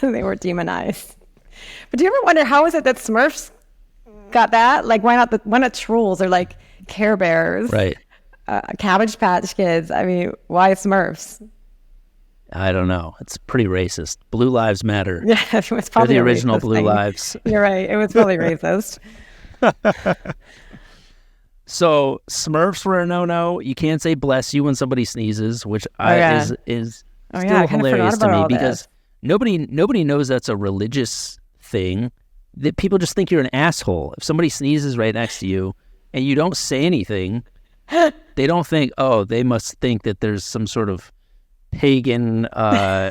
They were demonized. But do you ever wonder how is it that Smurfs got that? Like why not trolls or like Care Bears? Right. Cabbage Patch Kids. I mean, why Smurfs? I don't know. It's pretty racist. Blue Lives Matter. Yeah, it was probably the original Blue thing. Lives. You're right. It was probably racist. So Smurfs were a no-no. You can't say "bless you" when somebody sneezes, which is still hilarious to me because nobody knows that's a religious thing. That people just think you're an asshole. If somebody sneezes right next to you and you don't say anything, they don't think, oh, they must think that there's some sort of pagan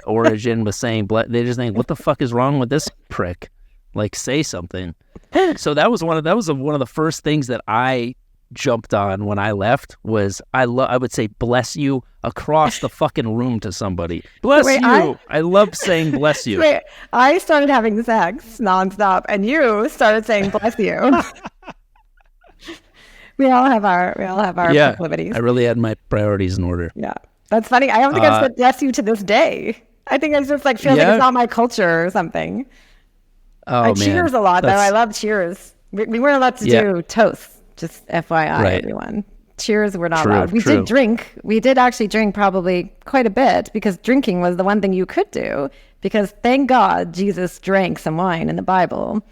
origin was saying, they just think, what the fuck is wrong with this prick? Like, say something. So that was one of the first things that I jumped on when I left was I would say bless you across the fucking room to somebody. Bless you. I love saying bless you. Wait, I started having sex nonstop, and you started saying bless you. We all have our proclivities. I really had my priorities in order. Yeah, that's funny. I don't think I've said bless you to this day. I think I just like feel like it's not my culture or something. Oh, I cheers a lot though. I love cheers. We weren't allowed to do toasts. Just FYI, everyone. Cheers were not allowed. We did drink. We did actually drink probably quite a bit because drinking was the one thing you could do because thank God Jesus drank some wine in the Bible.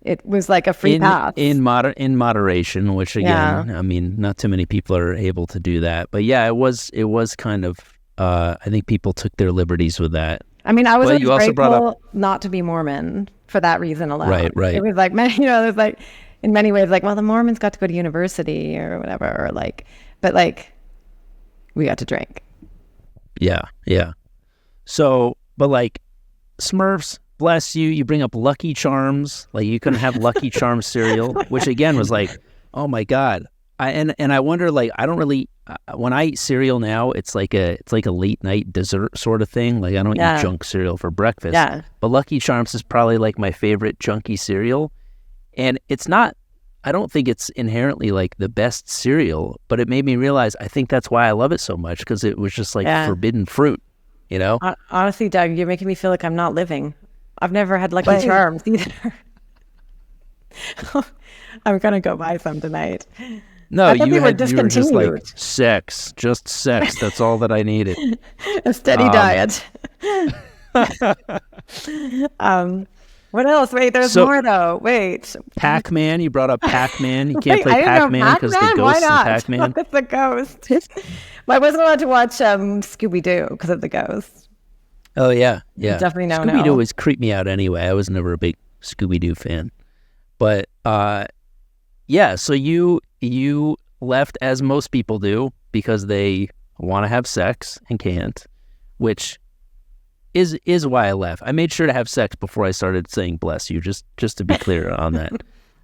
It was like a free pass. In moderation, which again, I mean, not too many people are able to do that. But yeah, it was kind of, I think people took their liberties with that. I mean, I was grateful not to be Mormon for that reason alone. Right. It was like, there's like, in many ways, like, well, the Mormons got to go to university or whatever, or like, but like, we got to drink. Yeah. So, but like, Smurfs, bless you. You bring up Lucky Charms. Like, you couldn't have Lucky Charms cereal, which again was like, oh my God. And I wonder, like, I don't really, when I eat cereal now, it's like a late night dessert sort of thing. Like, I don't eat junk cereal for breakfast. Yeah. But Lucky Charms is probably like my favorite junky cereal. And it's not, I don't think it's inherently like the best cereal, but it made me realize I think that's why I love it so much because it was just like forbidden fruit, you know? Honestly, Doug, you're making me feel like I'm not living. I've never had Lucky Charms either. I'm going to go buy some tonight. No, you were just like sex, just sex. That's all that I needed. A steady diet. What else? Wait, there's more though. Wait. Pac-Man. You brought up Pac-Man. You can't play Pac-Man because the ghost in Pac-Man. It's the ghost. I wasn't allowed to watch Scooby-Doo because of the ghost. Oh yeah. Definitely no. Scooby-Doo always creeped me out anyway. I was never a big Scooby-Doo fan. But yeah. So you left as most people do because they want to have sex and can't, which is why I left. I made sure to have sex before I started saying bless you, just to be clear on that.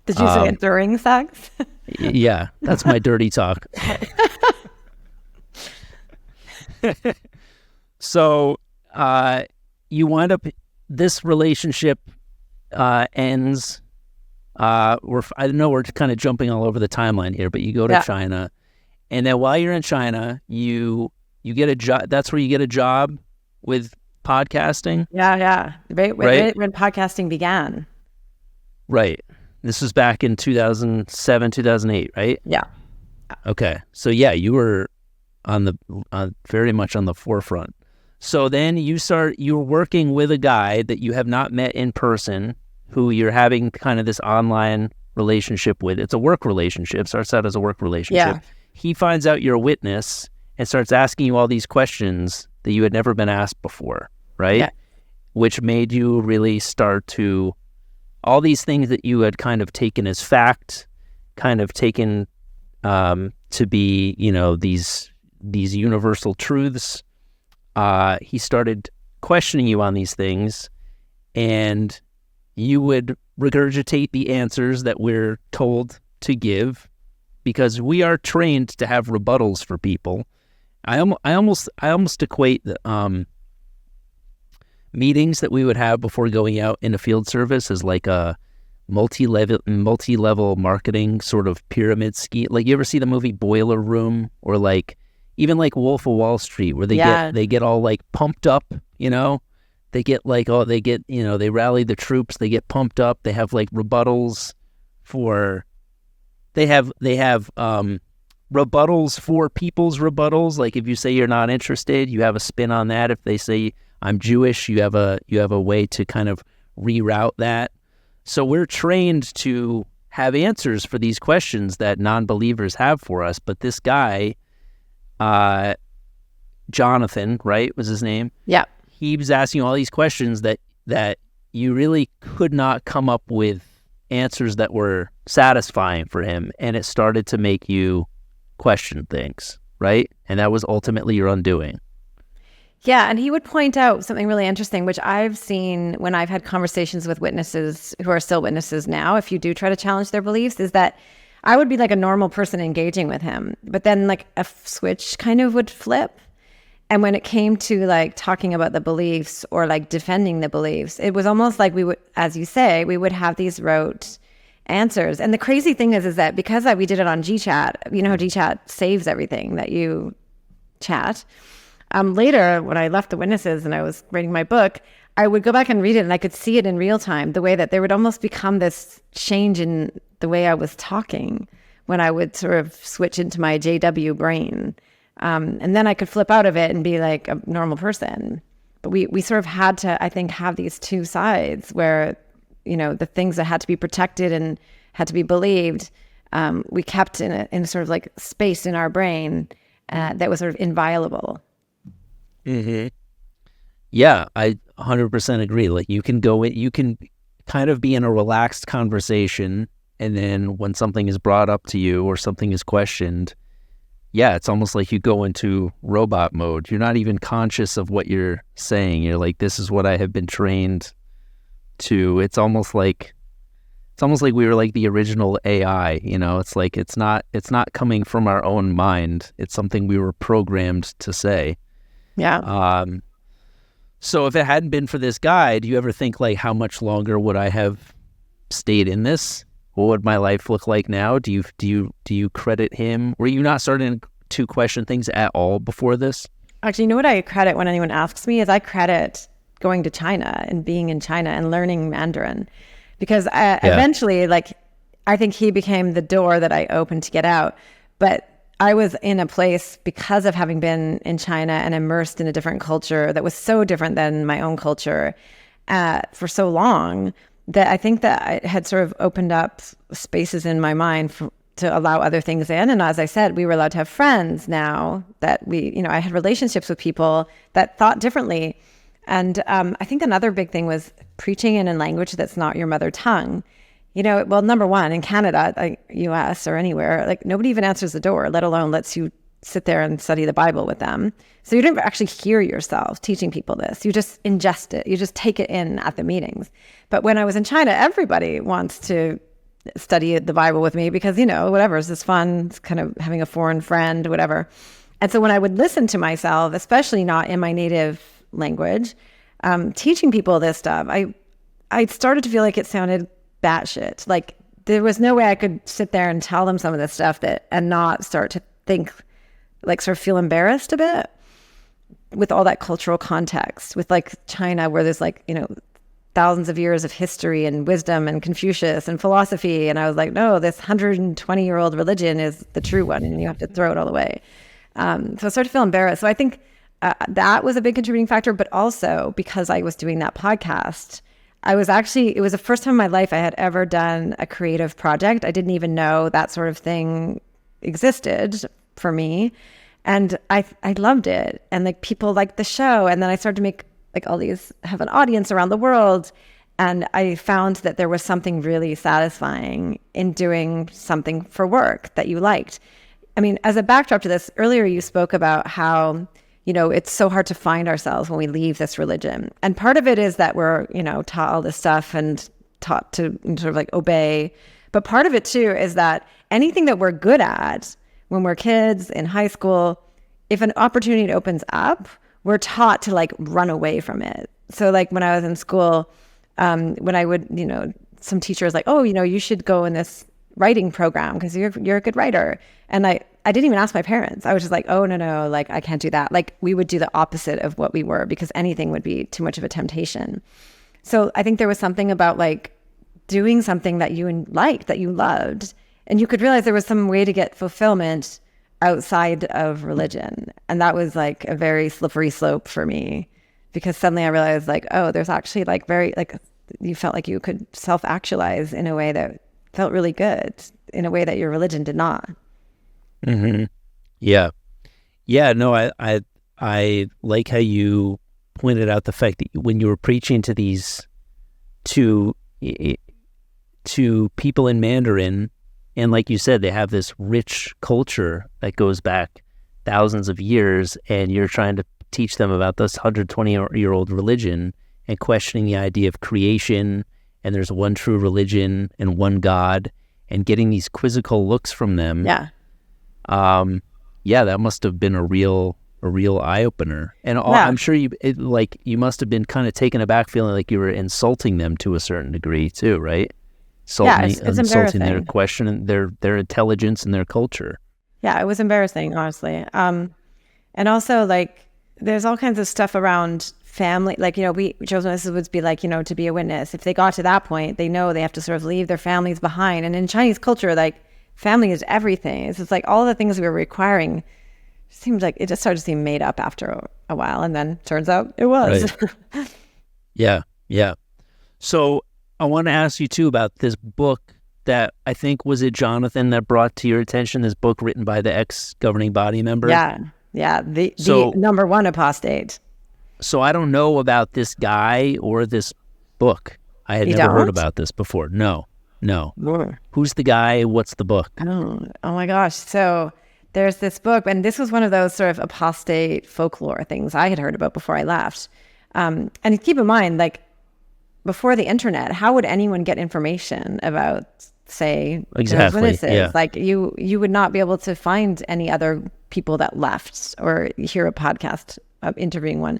Did you say it during sex? Yeah, that's my dirty talk. So you wind up, this relationship ends. I know we're kind of jumping all over the timeline here, but you go to China, and then while you're in China, you get a job. That's where you get a job with podcasting. Yeah. Right when podcasting began. Right. This was back in 2007, 2008, right? Yeah. Okay. So yeah, you were very much on the forefront. So then you're working with a guy that you have not met in person, who you're having kind of this online relationship with. It's a work relationship. Starts out as a work relationship. Yeah. He finds out you're a witness and starts asking you all these questions that you had never been asked before, right? Yeah. Which made you really start to, all these things that you had kind of taken as fact, kind of taken to be, these universal truths. He started questioning you on these things, and you would regurgitate the answers that we're told to give, because we are trained to have rebuttals for people. I almost equate the meetings that we would have before going out into field service as like a multi-level marketing sort of pyramid scheme. Like, you ever see the movie Boiler Room, or like even like Wolf of Wall Street, where they get all like pumped up, They get like, they rally the troops, they get pumped up, they have like rebuttals for, they have rebuttals for people's rebuttals. Like, if you say you're not interested, you have a spin on that. If they say I'm Jewish, you have a way to kind of reroute that. So we're trained to have answers for these questions that non-believers have for us. But this guy, Jonathan, right, was his name? Yeah. He was asking all these questions that you really could not come up with answers that were satisfying for him. And it started to make you question things, right? And that was ultimately your undoing. Yeah, and he would point out something really interesting, which I've seen when I've had conversations with witnesses who are still witnesses now, if you do try to challenge their beliefs, is that I would be like a normal person engaging with him, but then like a switch kind of would flip. And when it came to like talking about the beliefs or like defending the beliefs, it was almost like we would, as you say, we would have these rote answers. And the crazy thing is that because we did it on GChat, you know how GChat saves everything that you chat. Later, when I left the witnesses and I was writing my book, I would go back and read it and I could see it in real time, the way that there would almost become this change in the way I was talking when I would sort of switch into my JW brain. And then I could flip out of it and be like a normal person. But we sort of had to, I think, have these two sides where, you know, the things that had to be protected and had to be believed, we kept in a sort of like space in our brain that was sort of inviolable. Mm-hmm. Yeah, I 100% agree. Like you can kind of be in a relaxed conversation, and then when something is brought up to you or something is questioned, yeah, it's almost like you go into robot mode. You're not even conscious of what you're saying. You're like, this is what I have been trained to. It's almost like we were like the original AI, you know. It's like it's not coming from our own mind. It's something we were programmed to say. Yeah. So if it hadn't been for this guy, do you ever think like how much longer would I have stayed in this? What would my life look like now? Do you credit him? Were you not starting to question things at all before this? Actually, you know what I credit when anyone asks me is I credit going to China and being in China and learning Mandarin, because eventually, like, I think he became the door that I opened to get out. But I was in a place because of having been in China and immersed in a different culture that was so different than my own culture for so long, that I think that I had sort of opened up spaces in my mind to allow other things in. And as I said, we were allowed to have friends now that I had relationships with people that thought differently. And I think another big thing was preaching in a language that's not your mother tongue. You know, well, number one, in Canada, like US or anywhere, like nobody even answers the door, let alone lets you sit there and study the Bible with them. So you didn't actually hear yourself teaching people this. You just ingest it. You just take it in at the meetings. But when I was in China, everybody wants to study the Bible with me because, you know, whatever, it's just fun. It's kind of having a foreign friend, whatever. And so when I would listen to myself, especially not in my native language, teaching people this stuff, I started to feel like it sounded batshit. Like there was no way I could sit there and tell them some of this stuff and not start to think, like sort of feel embarrassed a bit with all that cultural context, with like China, where there's like, you know, thousands of years of history and wisdom and Confucius and philosophy. And I was like, no, this 120-year-old religion is the true one and you have to throw it all away. So I started to feel embarrassed. So I think that was a big contributing factor, but also because I was doing that podcast, it was the first time in my life I had ever done a creative project. I didn't even know that sort of thing existed for me. And I loved it. And like people liked the show. And then I started to make like have an audience around the world. And I found that there was something really satisfying in doing something for work that you liked. I mean, as a backdrop to this, earlier you spoke about how, you know, it's so hard to find ourselves when we leave this religion. And part of it is that we're, you know, taught all this stuff and taught to sort of like obey. But part of it too is that anything that we're good at when we're kids in high school, if an opportunity opens up, we're taught to like run away from it. So like when I was in school, when I would, you know, some teachers like, oh, you know, you should go in this writing program because you're a good writer. And I didn't even ask my parents. I was just like, oh, no, like I can't do that. Like we would do the opposite of what we were because anything would be too much of a temptation. So I think there was something about like doing something that you liked, that you loved, and you could realize there was some way to get fulfillment outside of religion. And that was like a very slippery slope for me because suddenly I realized like, oh, there's actually like very, like you felt like you could self-actualize in a way that felt really good, in a way that your religion did not. Mm-hmm. Yeah. Yeah, no, I like how you pointed out the fact that when you were preaching to these to people in Mandarin, and like you said, they have this rich culture that goes back thousands of years, and you're trying to teach them about this 120-year-old religion and questioning the idea of creation and there's one true religion and one God, and getting these quizzical looks from them. Yeah. That must have been a real eye opener. And I'm sure you must have been kind of taken aback, feeling like you were insulting them to a certain degree too, right? It's insulting their question, their intelligence and their culture. Yeah, it was embarrassing, honestly. And also, like, there's all kinds of stuff around family. Like, Jehovah's Witnesses would be like, to be a witness. If they got to that point, they know they have to sort of leave their families behind. And in Chinese culture, like, family is everything. It's just like all the things we were requiring seems like it just started to seem made up after a while. And then turns out it was. Right. Yeah. So I want to ask you too about this book that I think, was it Jonathan that brought to your attention, this book written by the ex-governing body member? Yeah. The number one apostate. So I don't know about this guy or this book. I had never heard about this before. No. Who's the guy? What's the book? Oh my gosh. So there's this book, and this was one of those sort of apostate folklore things I had heard about before I left. And keep in mind, like, before the internet, how would anyone get information about, say, Jehovah's Witnesses? Yeah. Like, you would not be able to find any other people that left or hear a podcast interviewing one.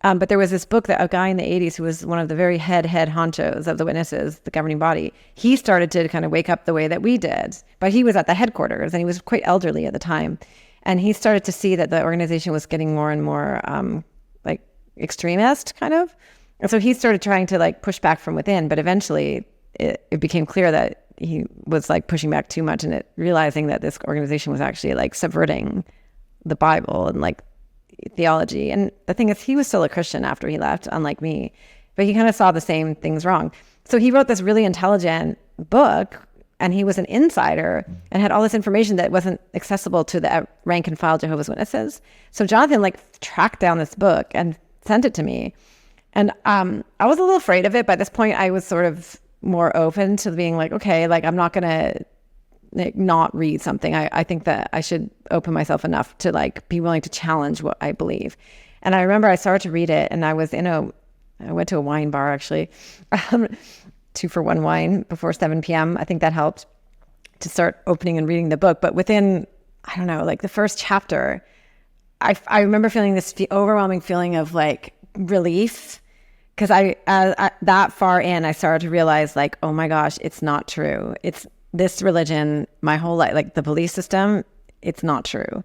But there was this book that a guy in the 80s who was one of the very head honchos of the Witnesses, the governing body, he started to kind of wake up the way that we did. But he was at the headquarters and he was quite elderly at the time. And he started to see that the organization was getting more and more like extremist kind of. And so he started trying to like push back from within. But eventually it became clear that he was like pushing back too much, and realizing that this organization was actually like subverting the Bible and like theology. And the thing is, he was still a Christian after he left, unlike me, but he kind of saw the same things wrong. So he wrote this really intelligent book, and he was an insider and had all this information that wasn't accessible to the rank and file Jehovah's Witnesses. So Jonathan like tracked down this book and sent it to me. And I was a little afraid of it. By this point, I was sort of more open to being like, okay, like, I'm not going to not read something. I think that I should open myself enough to like be willing to challenge what I believe. And I remember I started to read it, and I went to a wine bar actually, 2-for-1 wine before 7 p.m. I think that helped to start opening and reading the book. But within, I don't know, like the first chapter, I remember feeling this overwhelming feeling of like relief, because I that far in, I started to realize like, oh my gosh, it's not true. It's this religion, my whole life, like the belief system, it's not true.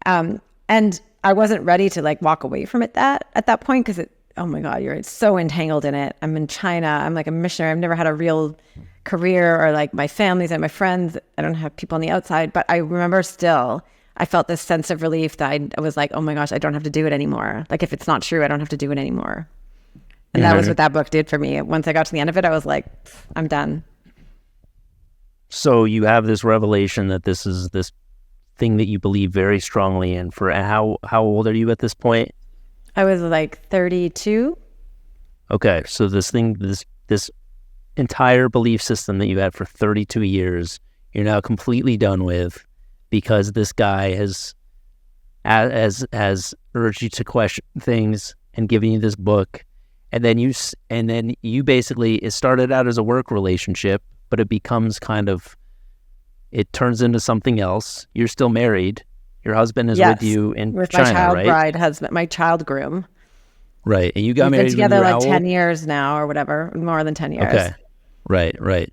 And I wasn't ready to like walk away from it at that point, because oh my God, you're so entangled in it. I'm in China. I'm like a missionary. I've never had a real career, or like my families and my friends. I don't have people on the outside. But I remember still, I felt this sense of relief that I was like, oh my gosh, I don't have to do it anymore. Like, if it's not true, I don't have to do it anymore. And that was what that book did for me. Once I got to the end of it, I was like, I'm done. So you have this revelation that this is this thing that you believe very strongly in. For how old are you at this point? I was like 32. Okay, so this entire belief system that you had for 32 years, you're now completely done with, because this guy has urged you to question things and given you this book, and then you basically, it started out as a work relationship, but it becomes it turns into something else. You're still married. Your husband is with you in with China, my child right? bride husband, my child groom. Right, and you got We've married been together like 10 old? years now, or whatever, more than 10 years. Okay, right.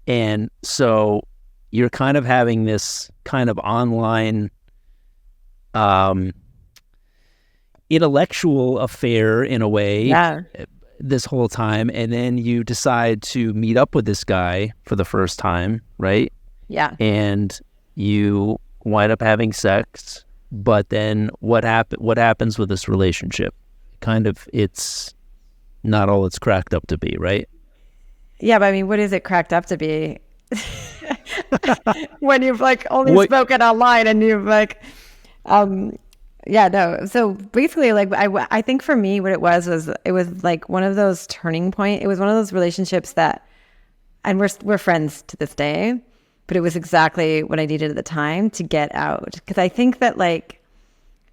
And so you're kind of having this kind of online intellectual affair in a way. Yeah. This whole time, and then you decide to meet up with this guy for the first time, right? Yeah. And you wind up having sex, but then what happens with this relationship? It's not all it's cracked up to be, right? Yeah, but I mean, what is it cracked up to be? When you've like only spoken online, and you've like, yeah, no. So basically, like, I think for me, what it was like one of those turning point. It was one of those relationships that, and we're friends to this day, but it was exactly what I needed at the time to get out. Because I think that like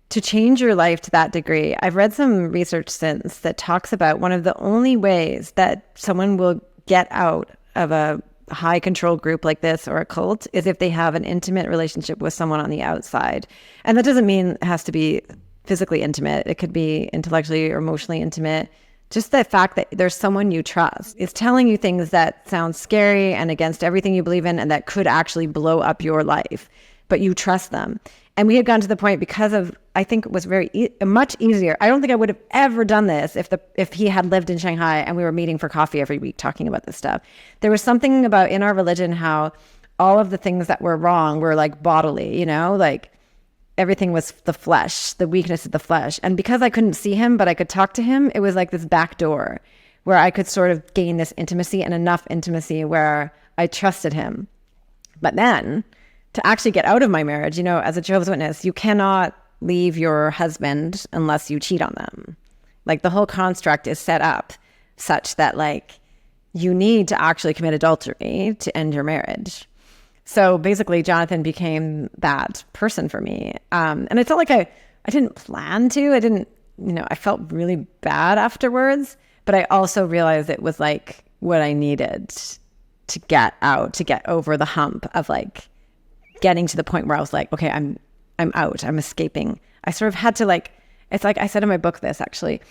to change your life to that degree. I've read some research since that talks about one of the only ways that someone will get out of a high control group like this or a cult is if they have an intimate relationship with someone on the outside. And that doesn't mean it has to be physically intimate. It could be intellectually or emotionally intimate. Just the fact that there's someone you trust is telling you things that sound scary and against everything you believe in and that could actually blow up your life, but you trust them. And we had gotten to the point because of, I think it was much easier. I don't think I would have ever done this if he had lived in Shanghai and we were meeting for coffee every week talking about this stuff. There was something about in our religion how all of the things that were wrong were like bodily, you know, like everything was the flesh, the weakness of the flesh. And because I couldn't see him, but I could talk to him, it was like this back door where I could sort of gain this intimacy and enough intimacy where I trusted him. But then to actually get out of my marriage, you know, as a Jehovah's Witness, you cannot leave your husband unless you cheat on them. Like the whole construct is set up such that like you need to actually commit adultery to end your marriage. So basically Jonathan became that person for me. And it's not like I didn't plan to, I felt really bad afterwards, but I also realized it was like what I needed to get out, to get over the hump of like getting to the point where I was like, okay, I'm out, I'm escaping. I sort of had to like, it's like I said in my book this actually,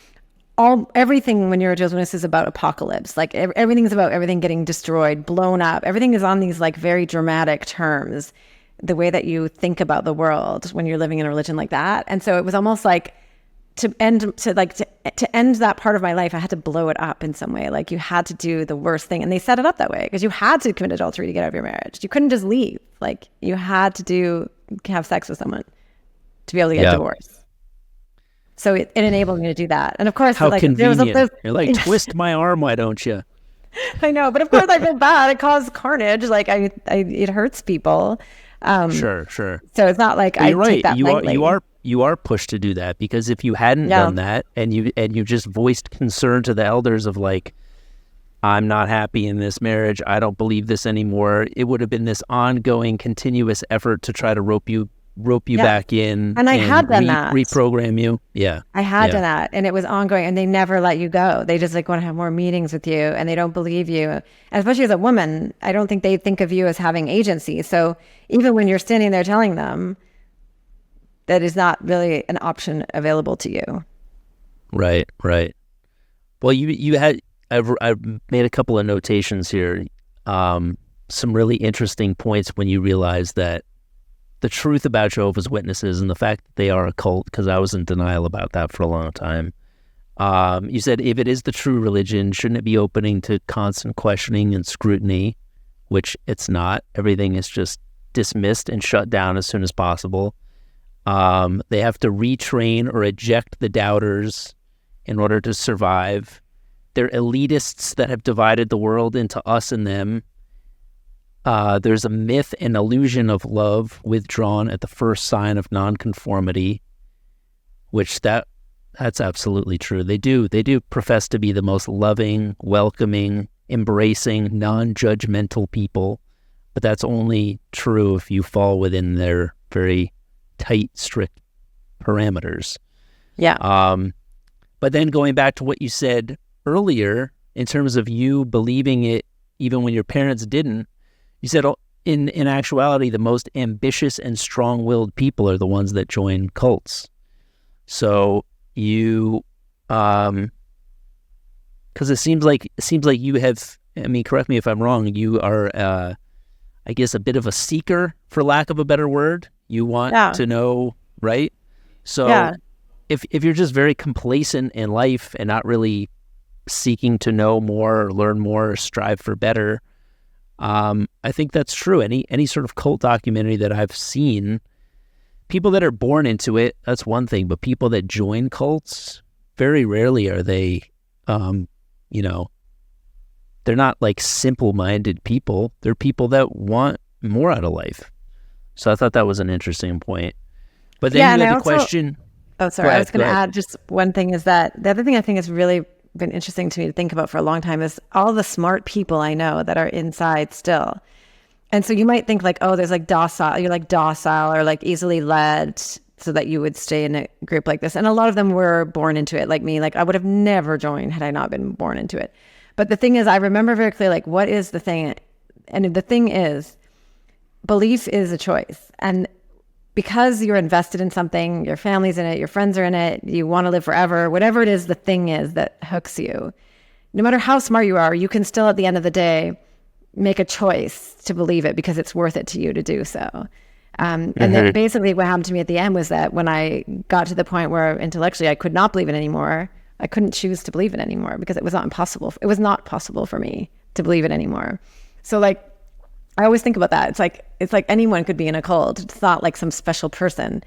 everything when you're a Jehovah's Witness is about apocalypse. Like everything's about everything getting destroyed, blown up. Everything is on these like very dramatic terms, the way that you think about the world when you're living in a religion like that. And so it was almost like to end that part of my life, I had to blow it up in some way. Like you had to do the worst thing. And they set it up that way because you had to commit adultery to get out of your marriage. You couldn't just leave. Like you had to have sex with someone to be able to get divorced. So it enabled me to do that. And of course, how like, convenient. You're like, twist my arm, why don't you? I know, but of course I feel bad. It caused carnage. Like it hurts people. Sure. So it's not like you're right. Take that lightly. You are pushed to do that because if you hadn't done that and you just voiced concern to the elders of like, I'm not happy in this marriage, I don't believe this anymore, it would have been this ongoing, continuous effort to try to rope you back in. And I had done that. Reprogram you. Yeah. I had done that. And it was ongoing and they never let you go. They just like want to have more meetings with you and they don't believe you. And especially as a woman, I don't think they think of you as having agency. So even when you're standing there telling them, that is not really an option available to you. Right. Well, I've made a couple of notations here. Some really interesting points when you realize that the truth about Jehovah's Witnesses and the fact that they are a cult, because I was in denial about that for a long time. You said if it is the true religion, shouldn't it be opening to constant questioning and scrutiny, which it's not. Everything is just dismissed and shut down as soon as possible. They have to retrain or eject the doubters in order to survive. They're elitists that have divided the world into us and them. There's a myth and illusion of love withdrawn at the first sign of nonconformity, which that's absolutely true. They do profess to be the most loving, welcoming, embracing, non-judgmental people, but that's only true if you fall within their very tight, strict parameters. Yeah. But then going back to what you said earlier, in terms of you believing it even when your parents didn't, you said in actuality, the most ambitious and strong-willed people are the ones that join cults. So you, because it seems like you have, I mean, correct me if I'm wrong, you are, I guess, a bit of a seeker, for lack of a better word. You want to know, right? So if you're just very complacent in life and not really seeking to know more or learn more or strive for better, I think that's true. Any sort of cult documentary that I've seen, people that are born into it, that's one thing, but people that join cults, very rarely are they, they're not like simple-minded people. They're people that want more out of life. So I thought that was an interesting point. But then you had the question. Oh, sorry. I was going to add just one thing is that the other thing I think has really been interesting to me to think about for a long time is all the smart people I know that are inside still. And so you might think like, oh, there's like docile, you're like docile or like easily led, so that you would stay in a group like this. And a lot of them were born into it, like me. Like I would have never joined had I not been born into it. But the thing is, I remember very clearly, like, what is the thing? And the thing is, belief is a choice. And because you're invested in something, your family's in it, your friends are in it, you want to live forever, whatever it is, the thing is that hooks you. No matter how smart you are, you can still at the end of the day make a choice to believe it because it's worth it to you to do so. And then basically what happened to me at the end was that when I got to the point where intellectually I could not believe it anymore, I couldn't choose to believe it anymore because it was not impossible. It was not possible for me to believe it anymore. So like, I always think about that. It's like anyone could be in a cult. It's not like some special person.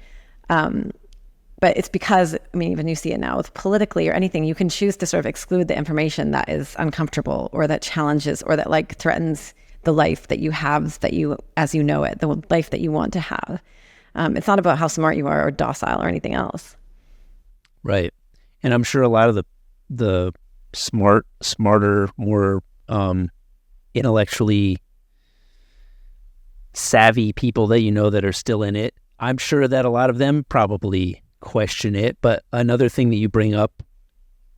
But it's because, I mean, even you see it now with politically or anything, you can choose to sort of exclude the information that is uncomfortable or that challenges or that like threatens the life that you have, that you, as you know it, the life that you want to have. It's not about how smart you are or docile or anything else. Right. And I'm sure a lot of the smarter, more intellectually savvy people that you know that are still in it, I'm sure that a lot of them probably question it. But another thing that you bring up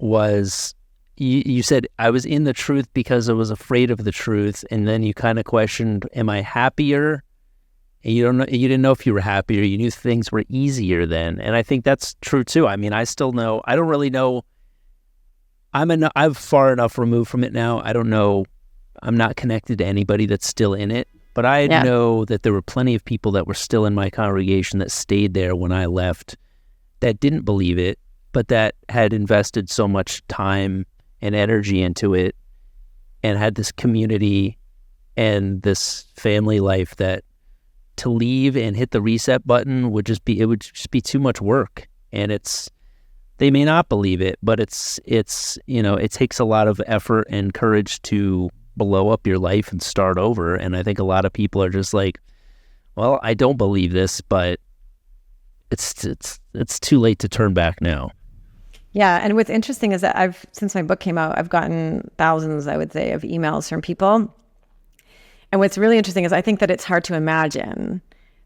was you said I was in the truth because I was afraid of the truth, and then you kind of questioned, am I happier? And you didn't know if you were happier. You knew things were easier then, and I think that's true too. I mean, I still know. I don't really know. I'm far enough removed from it now. I don't know. I'm not connected to anybody that's still in it. But I know that there were plenty of people that were still in my congregation that stayed there when I left that didn't believe it, but that had invested so much time and energy into it and had this community and this family life that to leave and hit the reset button would just be too much work. And they may not believe it, but it's it takes a lot of effort and courage to blow up your life and start over. And I think a lot of people are just like, well, I don't believe this, but it's too late to turn back now. Yeah. And what's interesting is that since my book came out, I've gotten thousands, I would say, of emails from people. And what's really interesting is I think that it's hard to imagine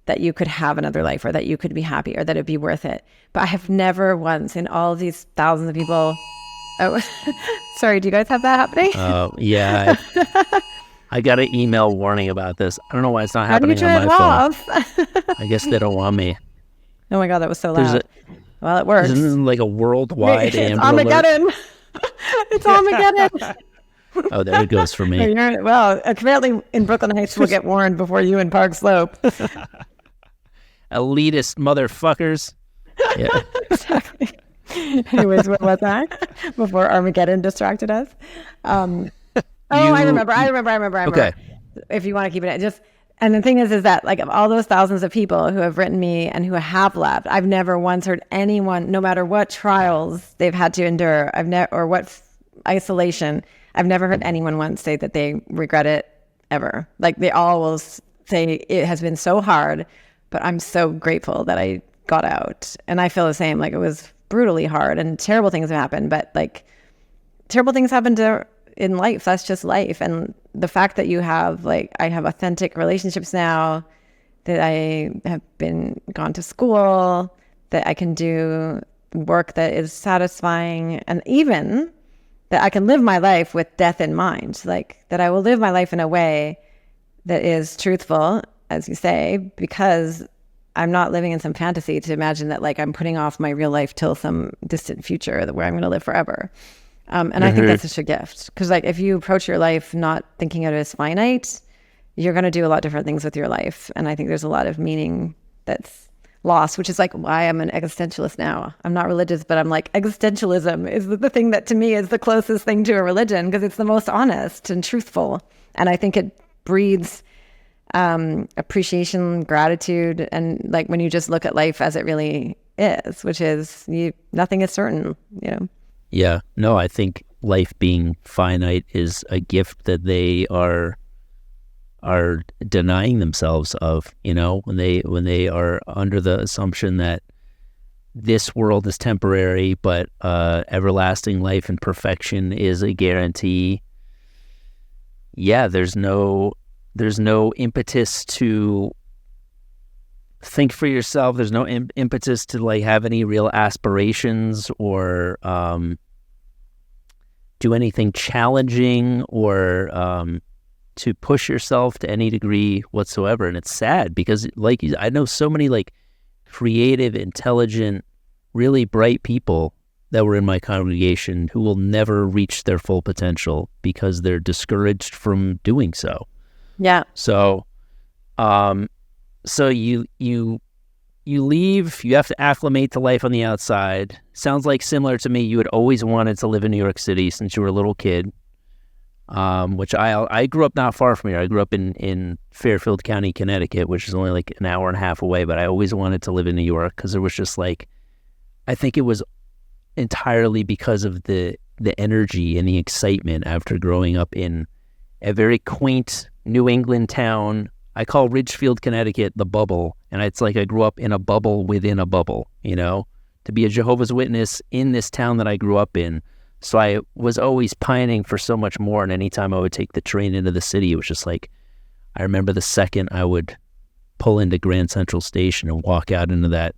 that you could have another life or that you could be happy or that it'd be worth it. But I have never once in all of these thousands of people. Oh, sorry. Do you guys have that happening? Yeah. I got an email warning about this. I don't know why it's not happening on my phone. I guess they don't want me. Oh my God, that was so loud. Well, it works. Isn't like a worldwide It's Amber Armageddon. It's Armageddon. Oh, there it goes for me. Well, apparently in Brooklyn Heights we'll get warned before you in Park Slope. Elitist motherfuckers. Yeah. Exactly. Anyways, what was that? Before Armageddon distracted us. I remember. Okay. If you want to keep it and the thing is that like of all those thousands of people who have written me and who have left, I've never once heard anyone, no matter what trials they've had to endure, or what isolation, I've never heard anyone once say that they regret it ever. Like they all will say it has been so hard, but I'm so grateful that I got out. And I feel the same. Like it was brutally hard and terrible things have happened, but like terrible things happen in life. That's just life. And the fact that I have authentic relationships now, that I have gone to school, that I can do work that is satisfying, and even that I can live my life with death in mind, like that I will live my life in a way that is truthful, as you say, because I'm not living in some fantasy to imagine that like I'm putting off my real life till some distant future where I'm going to live forever. And I think that's such a gift, because like if you approach your life not thinking of it as finite, you're going to do a lot of different things with your life. And I think there's a lot of meaning that's lost, which is like why I'm an existentialist now. I'm not religious, but I'm like, existentialism is the thing that to me is the closest thing to a religion, because it's the most honest and truthful. And I think it breeds appreciation, gratitude, and like when you just look at life as it really is, which is nothing is certain, Yeah, no, I think life being finite is a gift that they are denying themselves of, when they are under the assumption that this world is temporary, but everlasting life and perfection is a guarantee. Yeah, there's no impetus to think for yourself. There's no impetus to like have any real aspirations or do anything challenging or to push yourself to any degree whatsoever. And it's sad because like I know so many like creative, intelligent, really bright people that were in my congregation who will never reach their full potential because they're discouraged from doing so. Yeah. So, so you leave, you have to acclimate to life on the outside. Sounds like similar to me, you had always wanted to live in New York City since you were a little kid, which I grew up not far from here. I grew up in Fairfield County, Connecticut, which is only like an hour and a half away, but I always wanted to live in New York because there was just like, I think it was entirely because of the energy and the excitement after growing up in a very quaint New England town. I call Ridgefield, Connecticut, the bubble. And it's like I grew up in a bubble within a bubble, you know, to be a Jehovah's Witness in this town that I grew up in. So I was always pining for so much more. And anytime I would take the train into the city, it was just like, I remember the second I would pull into Grand Central Station and walk out into that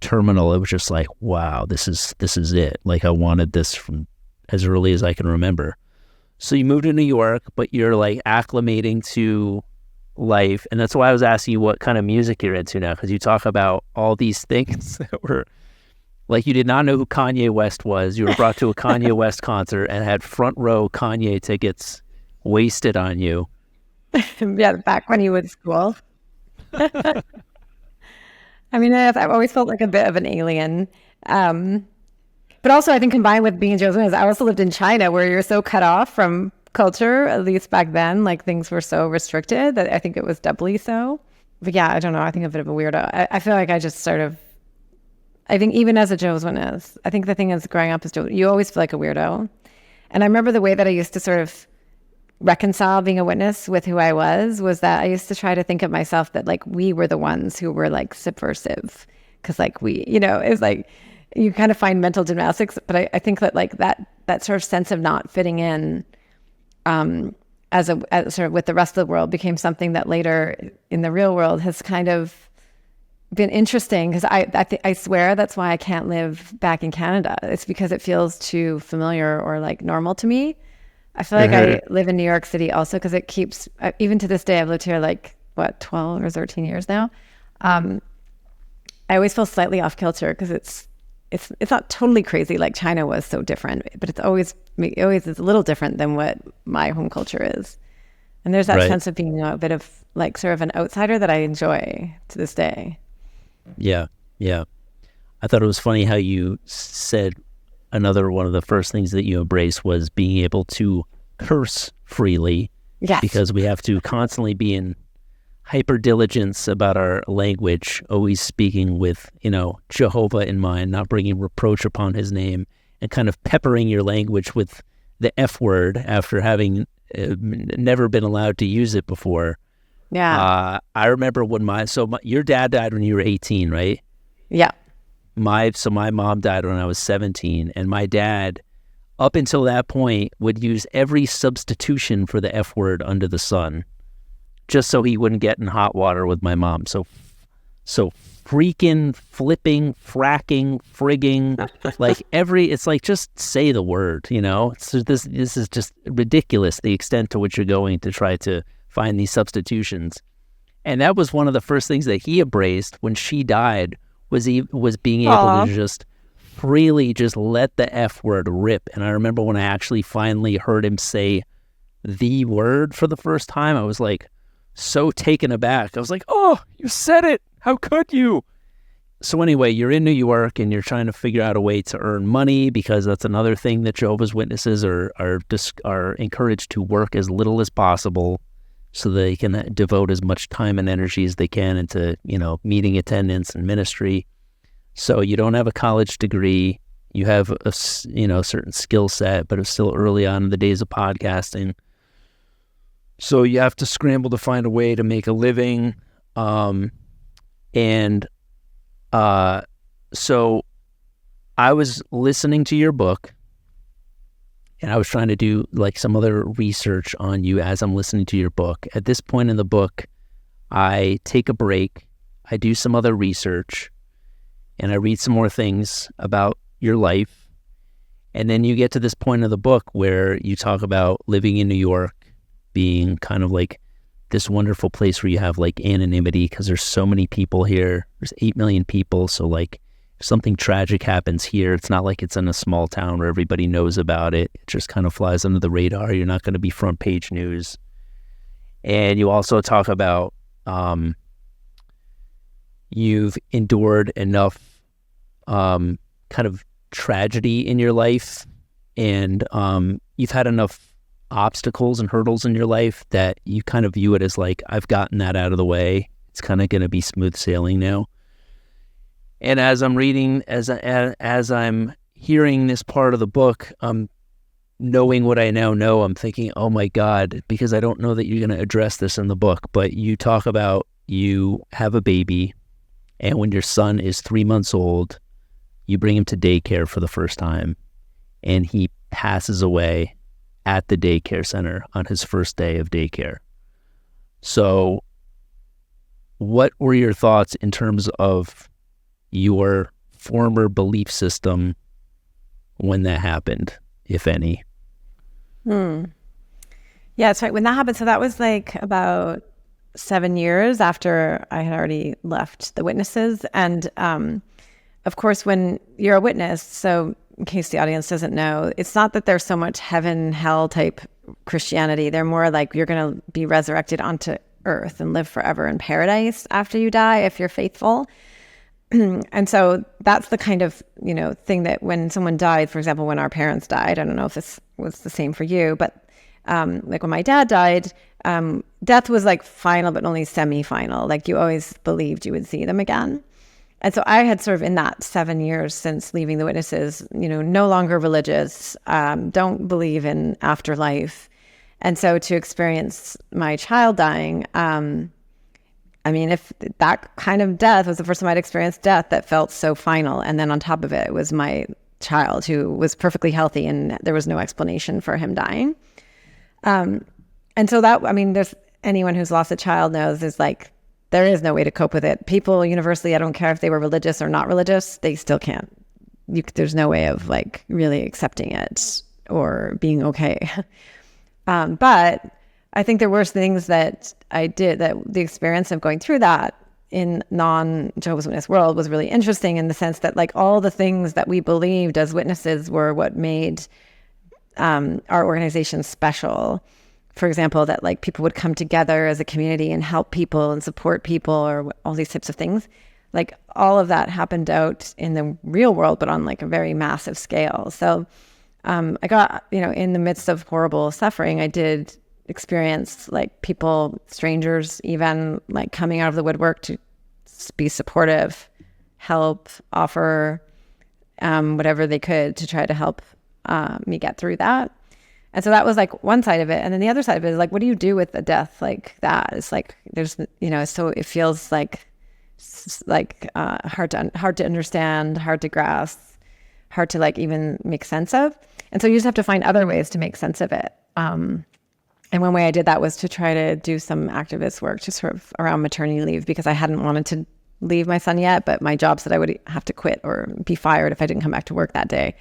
terminal, it was just like, wow, this is it. Like I wanted this from as early as I can remember. So you moved to New York, but you're like acclimating to life. And that's why I was asking you what kind of music you're into now, because you talk about all these things that were like, you did not know who Kanye West was. You were brought to a Kanye West concert and had front row Kanye tickets wasted on you. Yeah, back when he was school. I mean, I've always felt like a bit of an alien. But also, I think combined with being Jehovah's, I also lived in China where you're so cut off from culture, at least back then. Like things were so restricted that I think it was doubly so. But yeah, I don't know. I think I'm a bit of a weirdo. I feel like I just sort of, I think even as a Jehovah's Witness, I think the thing is growing up as you always feel like a weirdo. And I remember the way that I used to sort of reconcile being a witness with who I was that I used to try to think of myself that like we were the ones who were like subversive, because like we, you know, it's like you kind of find mental gymnastics. But I think that like that sort of sense of not fitting in as sort of with the rest of the world became something that later in the real world has kind of been interesting, because I swear that's why I can't live back in Canada. It's because it feels too familiar or like normal to me. I feel like I live in New York City also because it keeps, even to this day, I've lived here like, 12 or 13 years now. I always feel slightly off kilter because it's not totally crazy like China was so different, but it always is a little different than what my home culture is. And there's that sense of being a bit of like sort of an outsider that I enjoy to this day. Yeah, yeah. I thought it was funny how you said another one of the first things that you embraced was being able to curse freely. Yes. Because we have to constantly be in hyper diligence about our language, always speaking with, you know, Jehovah in mind, not bringing reproach upon his name, and kind of peppering your language with the F word after having never been allowed to use it before. Yeah. I remember when your dad died when you were 18, right? Yeah. My mom died when I was 17, and my dad, up until that point, would use every substitution for the F word under the sun, just so he wouldn't get in hot water with my mom. So freaking, flipping, fracking, frigging, like it's like, just say the word, you know? So this is just ridiculous, the extent to which you're going to try to find these substitutions. And that was one of the first things that he embraced when she died, was being able to just freely just let the F word rip. And I remember when I actually finally heard him say the word for the first time, I was like so taken aback. I was like, oh, you said it. How could you? So anyway, you're in New York and you're trying to figure out a way to earn money, because that's another thing that Jehovah's Witnesses are encouraged to work as little as possible so they can devote as much time and energy as they can into, you know, meeting attendance and ministry. So you don't have a college degree. You have a certain skill set, but it's still early on in the days of podcasting. So you have to scramble to find a way to make a living. So I was listening to your book, and I was trying to do like some other research on you as I'm listening to your book. At this point in the book, I take a break. I do some other research, and I read some more things about your life. And then you get to this point of the book where you talk about living in New York being kind of like this wonderful place where you have like anonymity because there's so many people here. There's 8 million people. So like if something tragic happens here, it's not like it's in a small town where everybody knows about it. It just kind of flies under the radar. You're not going to be front page news. And you also talk about you've endured enough kind of tragedy in your life, and you've had enough obstacles and hurdles in your life that you kind of view it as like, I've gotten that out of the way. It's kind of going to be smooth sailing now. And as I'm reading, as I'm hearing this part of the book, knowing what I now know, I'm thinking, oh my God, because I don't know that you're going to address this in the book, but you talk about you have a baby, and when your son is 3 months old, you bring him to daycare for the first time, and he passes away at the daycare center on his first day of daycare. So what were your thoughts in terms of your former belief system when that happened, if any? Yeah, that's right. When that happened, so that was like about 7 years after I had already left the witnesses. And of course, when you're a witness, so in case the audience doesn't know, it's not that there's so much heaven, hell type Christianity. They're more like you're going to be resurrected onto earth and live forever in paradise after you die if you're faithful. And so that's the kind of, thing that when someone died, for example, when our parents died, I don't know if this was the same for you, but like when my dad died, death was like final, but only semi-final. Like you always believed you would see them again. And so I had sort of in that 7 years since leaving the witnesses, no longer religious, don't believe in afterlife. And so to experience my child dying, if that kind of death was the first time I'd experienced death that felt so final. And then on top of it was my child who was perfectly healthy and there was no explanation for him dying. And so there's anyone who's lost a child knows is like, there is no way to cope with it. People universally, I don't care if they were religious or not religious, they still can't. There's no way of like really accepting it or being okay. But I think there were things that I did, that the experience of going through that in non-Jehovah's Witness world was really interesting in the sense that like all the things that we believed as witnesses were what made our organization special. For example, that like people would come together as a community and help people and support people or all these types of things. Like all of that happened out in the real world, but on like a very massive scale. So I got, in the midst of horrible suffering, I did experience like people, strangers, even like coming out of the woodwork to be supportive, help, offer whatever they could to try to help me get through that. And so that was like one side of it. And then the other side of it is like, what do you do with a death like that? It's like, there's, so it feels like hard to understand, hard to grasp, hard to like even make sense of. And so you just have to find other ways to make sense of it. And one way I did that was to try to do some activist work just sort of around maternity leave, because I hadn't wanted to leave my son yet, but my job said I would have to quit or be fired if I didn't come back to work that day.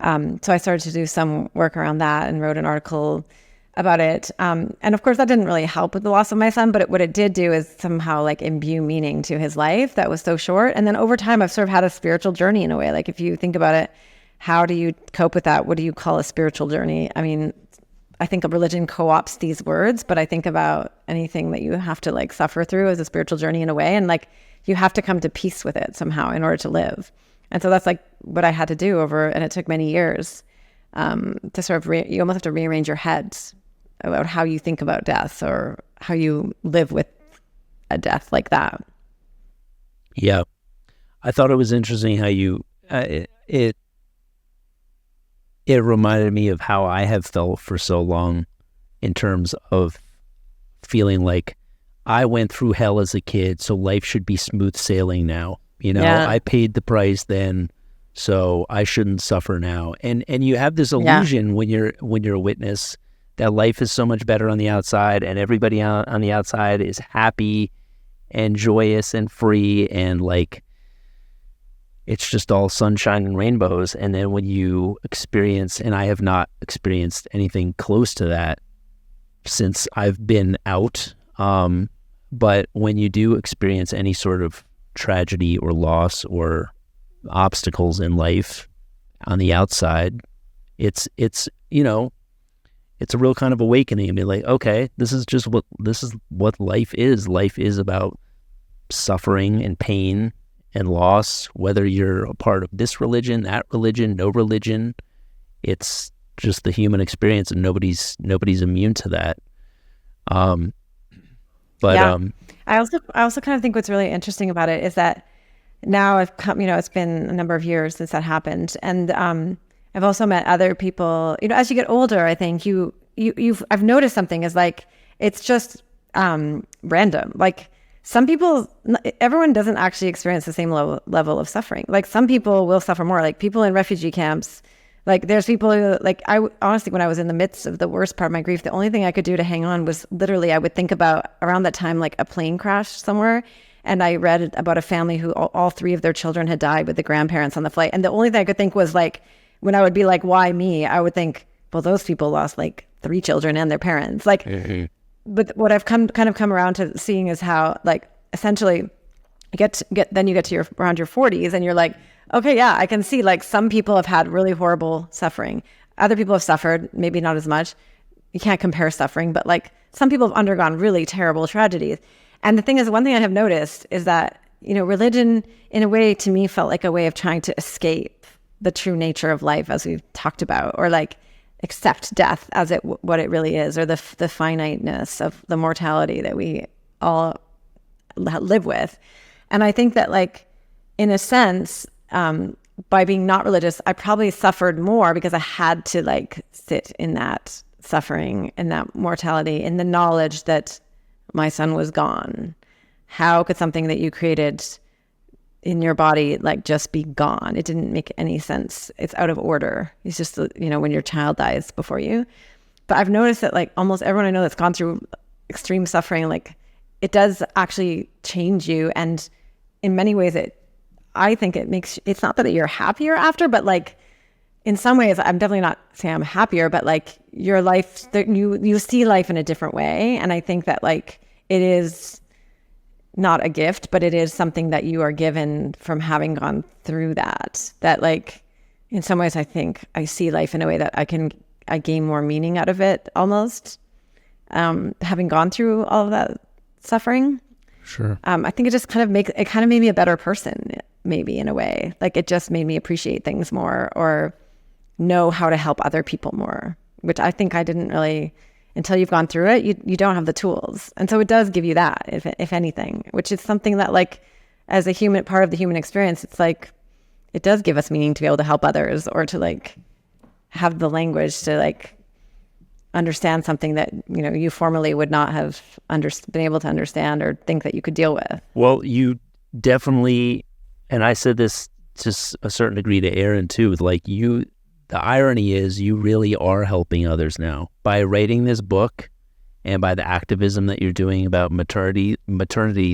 So I started to do some work around that and wrote an article about it. And of course, that didn't really help with the loss of my son, but what it did do is somehow like imbue meaning to his life that was so short. And then over time, I've sort of had a spiritual journey in a way. Like if you think about it, how do you cope with that? What do you call a spiritual journey? I mean, I think a religion co-opts these words, but I think about anything that you have to like suffer through as a spiritual journey in a way. And like you have to come to peace with it somehow in order to live. And so that's like what I had to do and it took many years to sort of, you almost have to rearrange your head about how you think about death or how you live with a death like that. Yeah. I thought it was interesting how you, it reminded me of how I have felt for so long in terms of feeling like I went through hell as a kid, so life should be smooth sailing now. Yeah. I paid the price then, so I shouldn't suffer now. And you have this illusion when you're a witness that life is so much better on the outside and everybody on the outside is happy and joyous and free, and like it's just all sunshine and rainbows. And then when you experience, and I have not experienced anything close to that since I've been out, but when you do experience any sort of tragedy or loss or obstacles in life on the outside, it's you know, it's a real kind of awakening and be like, okay, this is what life is. Life is about suffering and pain and loss, whether you're a part of this religion, that religion, no religion. It's just the human experience, and nobody's immune to that. I also kind of think what's really interesting about it is that now I've come, it's been a number of years since that happened, and I've also met other people. As you get older, I think I've noticed something is like it's just random. Like some people, everyone doesn't actually experience the same level of suffering. Like some people will suffer more. Like people in refugee camps. Like there's people who, like, I honestly, when I was in the midst of the worst part of my grief, the only thing I could do to hang on was literally I would think about around that time, like a plane crash somewhere. And I read about a family who all three of their children had died with the grandparents on the flight. And the only thing I could think was like, when I would be like, why me? I would think, well, those people lost like 3 children and their parents. Like, but what I've come around to seeing is how, like, essentially you get to around your 40s and you're like, okay, yeah, I can see like some people have had really horrible suffering. Other people have suffered, maybe not as much. You can't compare suffering, but like some people have undergone really terrible tragedies. And the thing is, one thing I have noticed is that, religion in a way to me felt like a way of trying to escape the true nature of life, as we've talked about, or like accept death as what it really is, or the finiteness of the mortality that we all live with. And I think that, like, in a sense, by being not religious, I probably suffered more because I had to like sit in that suffering and that mortality, in the knowledge that my son was gone. How could something that you created in your body like just be gone? It didn't make any sense. It's out of order. It's just, when your child dies before you. But I've noticed that like almost everyone I know that's gone through extreme suffering, like it does actually change you. And in many ways I think it's not that you're happier after, but like in some ways, I'm definitely not saying I'm happier, but like your life, you see life in a different way. And I think that like it is not a gift, but it is something that you are given from having gone through that like in some ways I think I see life in a way that I gain more meaning out of it almost, having gone through all of that suffering. Sure. I think it just kind of made me a better person, maybe, in a way. Like it just made me appreciate things more, or know how to help other people more, which I think I didn't really, until you've gone through it, you don't have the tools. And so it does give you that, if anything, which is something that, like, as a human part of the human experience, it's like, it does give us meaning to be able to help others, or to like have the language to like understand something that, you formerly would not have been able to understand or think that you could deal with. Well, you definitely, and I said this to a certain degree to Aaron too, like the irony is you really are helping others now by writing this book and by the activism that you're doing about maternity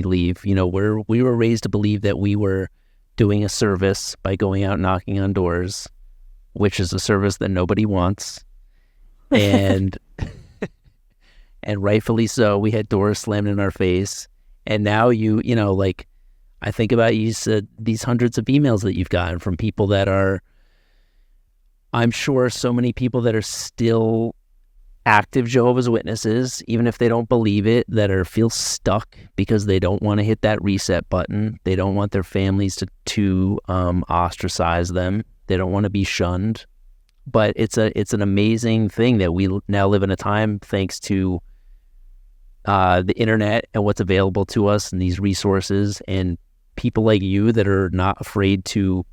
leave. We were raised to believe that we were doing a service by going out knocking on doors, which is a service that nobody wants. And and rightfully so, we had doors slammed in our face. And now like, I think about, you said these hundreds of emails that you've gotten from people that are, I'm sure so many people that are still active Jehovah's Witnesses, even if they don't believe it, that feel stuck because they don't want to hit that reset button. They don't want their families to ostracize them. They don't want to be shunned. But it's an amazing thing that we now live in a time, thanks to the internet and what's available to us and these resources, and people like you that are not afraid to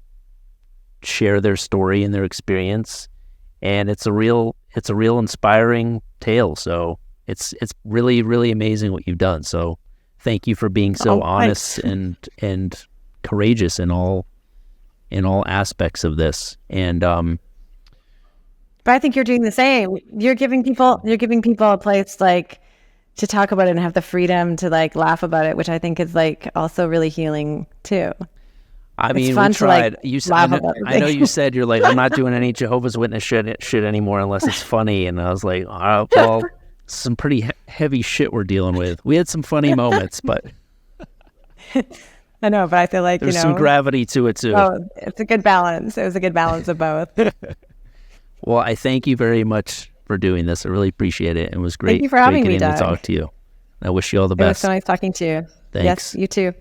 share their story and their experience. And it's a real inspiring tale. So it's really, really amazing what you've done. So thank you for being so honest and courageous in all aspects of this. And but I think you're doing the same. You're giving people a place like to talk about it and have the freedom to like laugh about it, which I think is like also really healing too. I It's mean, fun we to, like, tried. You said, laugh I about know everything. you said you're like, I'm not doing any Jehovah's Witness shit anymore unless it's funny. And I was like, well, some pretty heavy shit we're dealing with. We had some funny moments, but I know, but I feel like, there's some gravity to it too. oh, it's a good balance. It was a good balance of both. Well, I thank you very much for doing this. I really appreciate it. It was great. Thank you for having great me, getting to Doug. talk to you. I wish you all the It was best. so nice talking to you. Thanks. Yes, you too.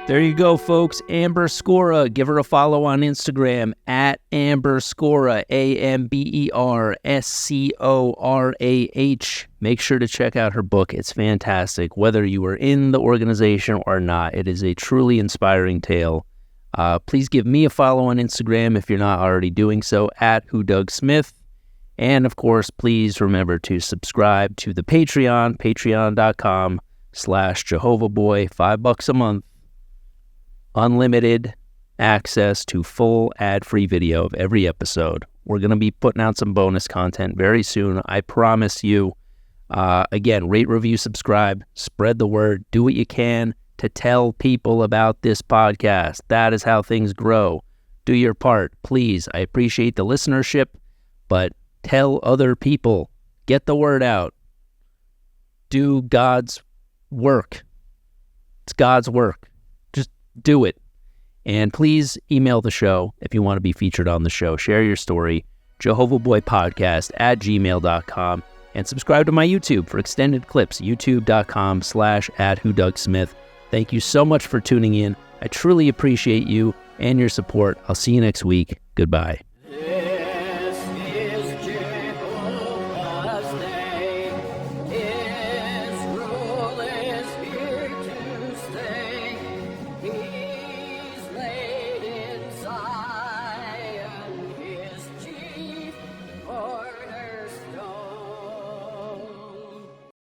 There you go, folks. Amber Scorah. Give her a follow on Instagram at Amber Scorah, AmberScorah. Make sure to check out her book. It's fantastic. Whether you are in the organization or not, it is a truly inspiring tale. Please give me a follow on Instagram if you're not already doing so, at WhoDougSmith. And of course, please remember to subscribe to the Patreon, patreon.com/JehovahBoy, $5 a month. Unlimited access to full ad-free video of every episode. We're going to be putting out some bonus content very soon. I promise you. Again, rate, review, subscribe, spread the word, do what you can to tell people about this podcast. That is how things grow. Do your part, please. I appreciate the listenership, but tell other people. Get the word out. Do God's work. It's God's work. Do it. And please email the show if you want to be featured on the show. Share your story. JehovahBoyPodcast@gmail.com. And subscribe to my YouTube for extended clips. YouTube.com/@WhoDougSmith. Thank you so much for tuning in. I truly appreciate you and your support. I'll see you next week. Goodbye.